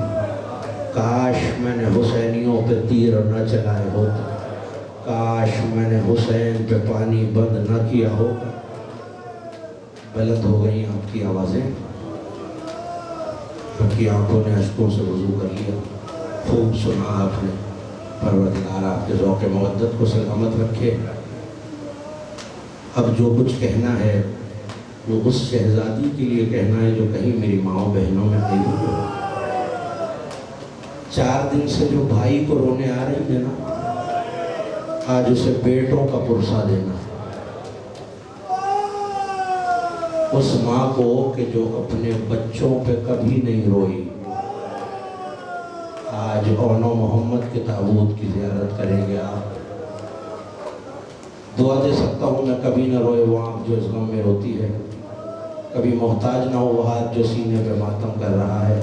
کاش میں نے حسینیوں پہ تیر نہ چلائے ہوتا. کاش میں نے حسین پہ پانی بند نہ کیا ہوتا. غلط ہو گئی آپ کی آوازیں، آپ کی آنکھوں نے اشکوں سے وضو کر لیا. خوب سنا آپ نے. پروردگار آپ کے ذوق مودت کو سلامت رکھے. اب جو کچھ کہنا ہے وہ اس شہزادی کے لیے کہنا ہے جو کہیں میری ماؤں بہنوں میں نہیں ہو. 4 دن سے جو بھائی کو رونے آ رہی ہے نا، آج اسے بیٹوں کا پرسہ دینا. اس ماں کو کہ جو اپنے بچوں پہ کبھی نہیں روئی، آج اون و محمد کے تابوت کی زیارت کریں گے آپ. دعا دے سکتا ہوں میں کبھی نہ روئے وہ آنکھ جو اس غم میں روتی ہے. کبھی محتاج نہ ہو وہ ہاتھ جو سینے پہ ماتم کر رہا ہے۔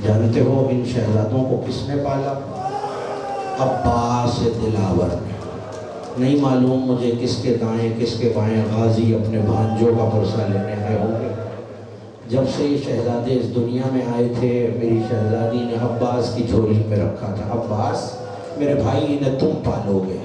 جانتے ہو ان شہزادوں کو کس نے پالا؟ عباس دلاور نے۔ نہیں معلوم مجھے کس کے دائیں کس کے بائیں غازی اپنے بھانجوں کا پرسہ لینے آئے ہوں گے۔ جب سے یہ شہزادے اس دنیا میں آئے تھے میری شہزادی نے عباس کی جھولی میں رکھا تھا، عباس میرے بھائی انہیں تم پالو گے۔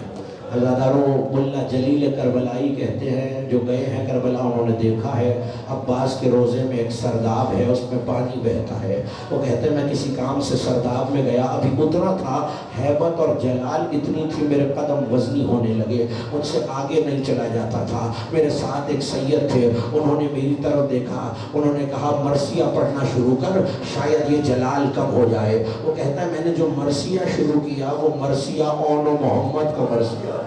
عزادارو ملا جلیل کربلائی کہتے ہیں، جو گئے ہیں کربلا انہوں نے دیکھا ہے عباس کے روزے میں ایک سرداب ہے، اس میں پانی بہتا ہے۔ وہ کہتے ہیں میں کسی کام سے سرداب میں گیا، ابھی اترا تھا، ہیبت اور جلال اتنی تھی میرے قدم وزنی ہونے لگے، مجھ سے آگے نہیں چلا جاتا تھا۔ میرے ساتھ ایک سید تھے، انہوں نے میری طرف دیکھا، انہوں نے کہا مرثیہ پڑھنا شروع کر شاید یہ جلال کم ہو جائے۔ وہ کہتا ہے میں نے جو مرثیہ شروع کیا وہ مرثیہ اون و محمد کا مرثیہ،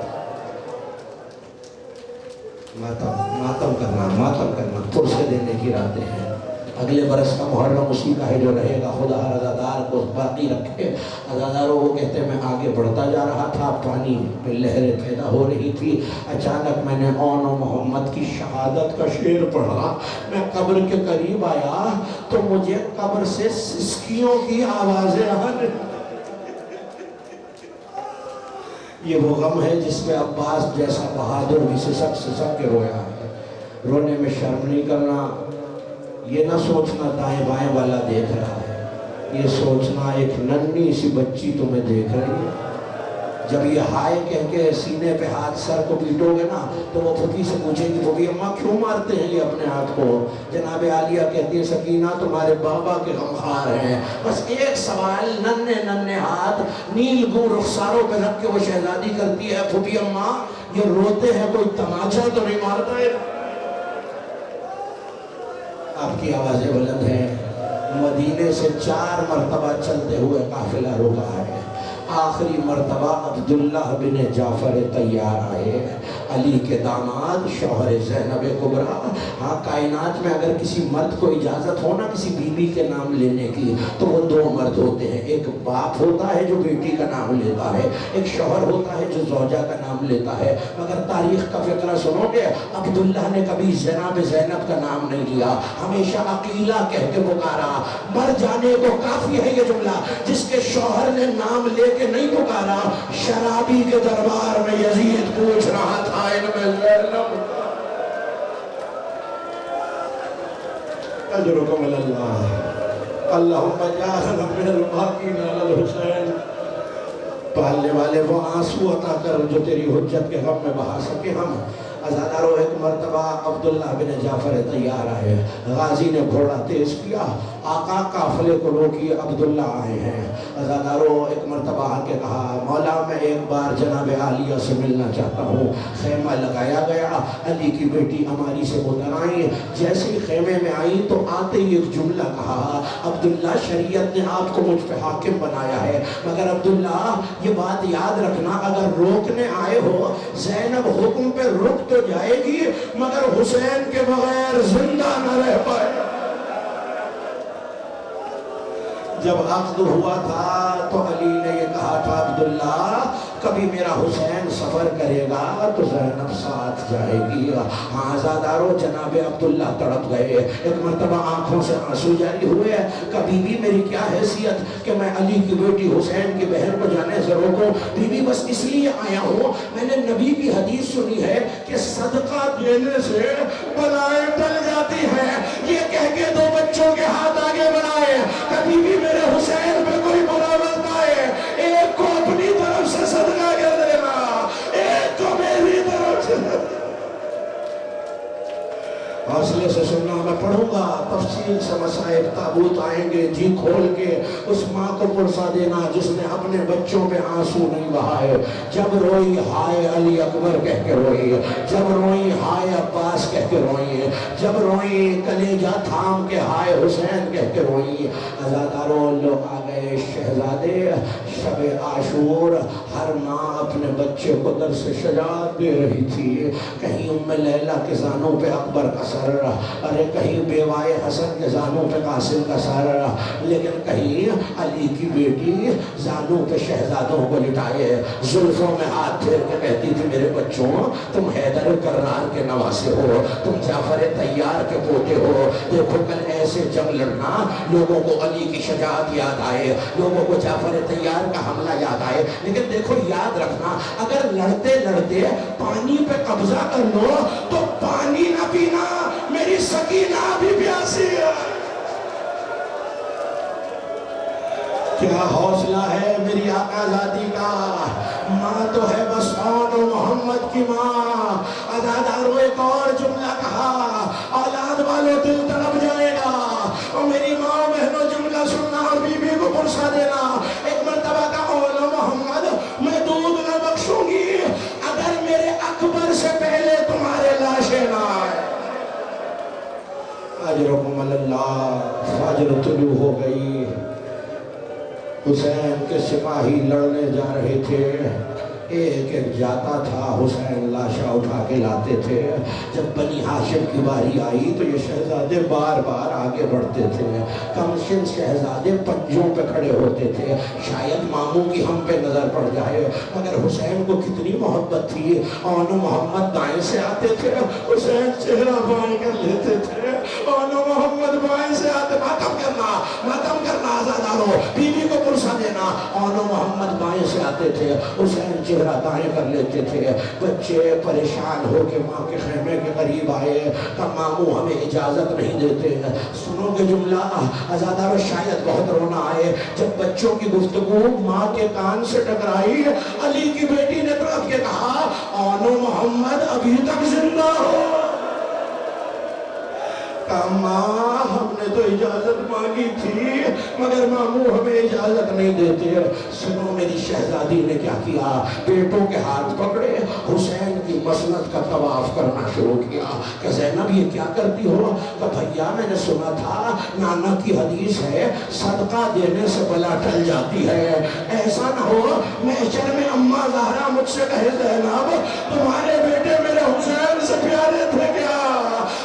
ماتم کرنا پرسے دینے کی راتیں ہیں۔ اگلے برس کا محرم اسی کا ہے جو رہے گا، خدا عزادار کو باقی رکھے۔ عزاداروں وہ کہتے ہیں میں آگے بڑھتا جا رہا تھا، پانی میں لہریں پیدا ہو رہی تھی، اچانک میں نے اون و محمد کی شہادت کا شعر پڑھا۔ میں قبر کے قریب آیا تو مجھے قبر سے سسکیوں کی آوازیں آ رہی۔ یہ وہ غم ہے جس میں عباس جیسا بہادر بھی سسک کے رویا ہے۔ رونے میں شرم نہیں کرنا، یہ نہ سوچنا دائیں بائیں والا دیکھ رہا ہے، یہ سوچنا ایک ننھی سی بچی تمہیں دیکھ رہی ہے۔ جب یہ ہائے کہہ کے سینے پہ ہاتھ سر کو پیٹو گے نا تو وہ پھوپھی سے پوچھیں گی پھوپھی اماں کیوں مارتے ہیں یہ اپنے ہاتھ کو؟ جناب عالیہ کہتی ہے سکینہ تمہارے بابا کے غمخوار ہیں، بس ایک سوال، ننھے ہاتھ نیل گوں رخساروں پہ رکھ کے وہ شہزادی کرتی ہے پھوپھی اماں یہ روتے ہیں کوئی تماچا تو نہیں مارتا ہے؟ آپ کی آوازیں بلند ہیں۔ مدینے سے 4 مرتبہ چلتے ہوئے قافلہ رکا ہے، آخری مرتبہ عبداللہ بن جعفر طیار آئے، علی کے داماد شوہر زینب کبریٰ۔ ہاں کائنات میں اگر کسی مرد کو اجازت ہو نا کسی بیوی کے نام لینے کی تو وہ 2 مرد ہوتے ہیں، ایک باپ ہوتا ہے جو بیٹی کا نام لیتا ہے، ایک شوہر ہوتا ہے جو زوجہ کا نام لیتا ہے۔ مگر تاریخ کا فقرہ سنو گے عبداللہ نے کبھی جناب زینب کا نام نہیں لیا، ہمیشہ عقیلہ کہہ کے پکارا۔ مر جانے کو کافی ہے یہ جملہ، جس کے شوہر نے نام لے کے نہیں پکارا۔ شرابی کے دربار میں یزید پوچھ رہا تھا ان میں زینب، اجرکم اللہ اللہم جعلنا من الباقین علی الحسین۔ پالنے والے وہ آنسو عطا کر جو تیری حجت کے غم میں بہا سکے ہم۔ عزادارو ایک مرتبہ عبداللہ بن جعفر طیار آئے، غازی نے گھوڑا تیز کیا، آقا قافلے کو روکی، عبداللہ آئے ہیں۔ عزادارو ایک مرتبہ آ کے کہا مولا میں ایک بار جناب عالیہ سے ملنا چاہتا ہوں۔ خیمہ لگایا گیا، علی کی بیٹی عماری سے اتر آئیں، جیسے ہی خیمے میں آئیں تو آتے ہی ایک جملہ کہا عبداللہ شریعت نے آپ کو مجھ پہ حاکم بنایا ہے، مگر عبداللہ یہ بات یاد رکھنا اگر روکنے آئے ہو زینب حکم پہ رک تو جائے گی مگر حسین کے بغیر زندہ نہ رہ پائے۔ جب عقد ہوا تھا تو علی نے یہ کہا تھا عبداللہ کبھی میرا حسین سفر کرے گا تو زینب ساتھ جائے گی۔ ہاں عزادارو جناب عبداللہ تڑپ گئے، ایک مرتبہ آنکھوں سے آنسو جاری ہوئے، کبھی بھی میری کیا حیثیت کہ میں علی کی بیٹی حسین کی بہن کو جانے سے روکوں، بی بی بس اس لیے آیا ہوں میں نے نبی کی حدیث سنی ہے کہ صدقہ دینے سے بلائیں ٹل جاتی ہیں، یہ کہہ کے 2 بچوں کے ہاتھ آگے بڑھائے کبھی بھی میرے حسین پہ کوئی مراوت آئے، ایک کو اپنی طرف سے صدقہ کر دینا، ایک کو میری طرف سے۔ حوصلے سے سننا، میں پڑھوں گا تفصیل سے مسائل، تابوت آئیں گے، جی کھول کے اس ماں کو پرسا دینا جس نے اپنے بچوں پہ آنسو نہیں بہائے، جب روئی ہائے علی اکبر کہہ کے روئی، جب روئی ہائے عباس کہہ کے روئی، جب روئی کلیجہ تھام کے ہائے حسین کہہ کے روئی۔ عزادارو لوگ آ گئے شہزادے شب عاشور ہر ماں اپنے بچے کو درس شجاعت دے رہی تھی. کہیں ام لیلہ کے زانوں پہ اکبر کا سر، ارے کہیں بیوائے حسن کے زانوں پہ قاسم کا سر، لیکن کہیں علی کی بیٹی زانوں پہ شہزادوں کو لٹائے زلفوں میں ہاتھ پھیر کے کہتی تھی میرے بچوں تم حیدر کرار کے نواسے ہو، تم جعفر طیار کے پوتے ہو. دیکھو کل ایسے جنگ لڑنا لوگوں کو علی کی شجاعت یاد آئے، لوگوں کو جعفر طیار کا حملہ یاد آئے. لیکن دیکھو یاد رکھنا اگر لڑتے لڑتے پانی پہ قبضہ کر لو تو پانی نہ پینا، میری سکینہ بھی پیاسی ہے. کیا حوصلہ ہے میری آقا ذاتی کا. ماں تو ہے بس کون محمد کی ماں. عزاداروں ایک اور جملہ کہا اولاد والوں دل تڑپ جائے گا، اور میری ماں بہنوں جملہ سننا اور بی بی کو پرسا دینا. ایک مرتبہ کا اولا محمد میں دودھ نہ بخشوں گی اگر میرے اکبر سے پہلے تمہارے لاشیں نہ آئے. اجرکم اللہ. فجر طلوع ہو گئی. حسین کے سپاہی لڑنے جا رہے تھے. ایک ایک جاتا تھا، حسین لاشا اٹھا کے لاتے تھے. جب بنی ہاشم کی باری آئی تو یہ شہزادے بار بار آگے بڑھتے تھے. کمشن شہزادے پنجوں پہ کھڑے ہوتے تھے شاید ماموں کی ہم پہ نظر پڑ جائے، مگر حسین کو کتنی محبت تھی. اور محمد دائیں سے آتے تھے، حسین چہرہ بائیں کر لیتے تھے. اور محمد بائیں سے آتے، ماتم کرنا آزاداروں، بی بی کو پرسا دینا. اور محمد بائیں سے آتے تھے، حسین چہرہ دائیں کر لیتے تھے. بچے پریشان ہو کے ماں کے خیمے کے قریب آئے کہ ماموں ہمیں اجازت نہیں دیتے. سنو گے جملہ عزاداروں شاید بہت رونا آئے. جب بچوں کی گفتگو ماں کے کان سے ٹکرائی علی کی بیٹی نے تڑپ کے کہا آنو محمد ابھی تک زندہ ہو. ماں ہم نے تو اجازت مانگی تھی مگر ماموں ہمیں اجازت نہیں دیتے. سنو میری شہزادی نے کیا کیا، بیٹوں کے ہاتھ پکڑے حسین کی مسند کا طواف کرنا شروع کیا. کہ زینب یہ کیا کرتی ہو؟ کہ بھیا میں نے سنا تھا نانا کی حدیث ہے صدقہ دینے سے بلا ٹل جاتی ہے. ایسا نہ ہو محشر میں اماں زہرا مجھ سے کہے زینب تمہارے بیٹے میرے حسین سے پیارے تھے کیا؟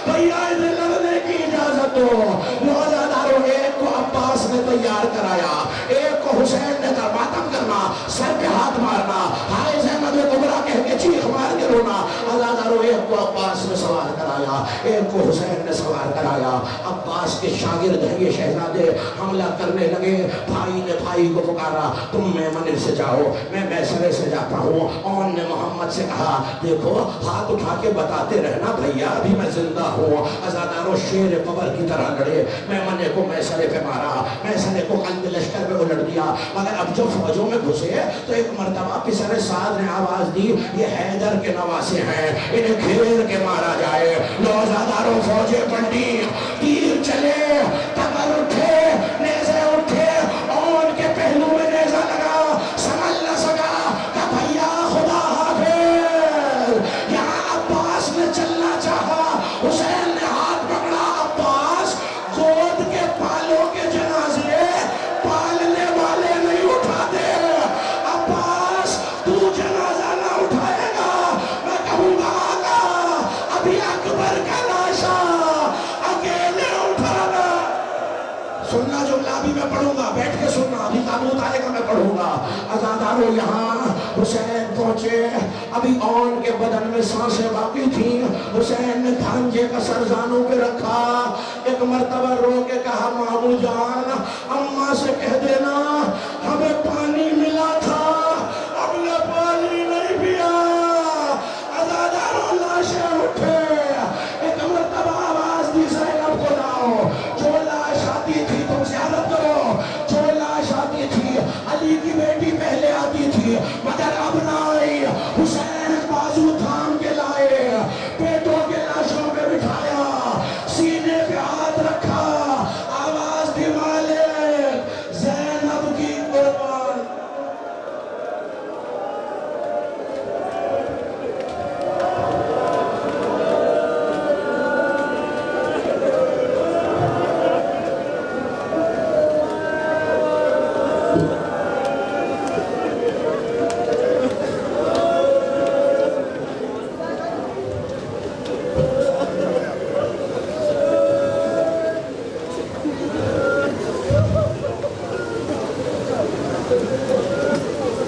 بھیا ادھر لڑنے کی اجازت ہو. نوزاداروں ایک کو عباس نے تیار کرایا، ایک کو حسین نے ماتم کرنا، سر پہ ہاتھ مارنا، ہائے زینب کبریٰ کہہ کے چیخ مار کے رونا. عزاداروں ایک کو عباس نے سوار کرایا، ایک کو حسین نے سوار کرایا. عباس کے شاگرد ہیں یہ شہزادے، حملہ کرنے لگے. بھائی نے بھائی کو پکارا تم میمنہ سے جاؤ میں میسرے سے جاتا ہوں. اون نے محمد سے کہا دیکھو ہاتھ اٹھا کے بتاتے رہنا بھیا ابھی میں زندہ ہوں. عزاداروں شیر قبر کی طرح لڑے. میمنہ کو میسرے پہ مارا، میسرے کو قلب لشکر پہ الٹ دیا. مگر اب جو فوجوں میں گھسے تو ایک مرتبہ پسر سعد نے آواز دی یہ حیدر کے نواسے ہیں انہیں گھیر کے مارا جائے. نوزاداروں فوجیں پلٹی، تیر چلے، تبر اٹھے، نیزے اٹھے. اون کے پہلو میں نیزہ لگا، سنبھل نہ سکا کہ بھیا خدا حافظ. یہاں عباس نے چلنا چاہا، حسین نے ہاتھ پکڑا. عباس گود کے پالوں کے جنازے پالنے والے نہیں اٹھاتے. عباس تو جنازہ نہ اٹھائے گا میں کہوں گا آقا ابھی اکبر کا لاشا اکیلے اٹھانا. سننا جملہ ابھی میں پڑھوں گا، بیٹھ کے سننا، ابھی تابوت آئے گا میں پڑھوں گا. عزاداروں یہاں حسین پہنچے، ابھی اون کے بدن میں سانسیں باقی تھیں. حسین نے بھانجے کا سر زانوں پہ رکھا. ایک مرتبہ رو کے کہا مامو جان اماں سے کہہ دینا ہمیں پانی ملا تھا اب نے پانی نہیں پیا. عزاداروں لاشیں اٹھے. ایک مرتبہ آواز دی زینب کو لاؤ. جو لاش آتی تھی تم زیارت کرو، جو لاش آتی تھی علی کی بیٹی پہلے آتی تھی مگر اب نہ آئی. حسین بازو تھام کے لائے، بیٹوں کے لاشوں پہ بٹھایا، سینے پہ ہاتھ رکھا. آواز دی مالک زینب لا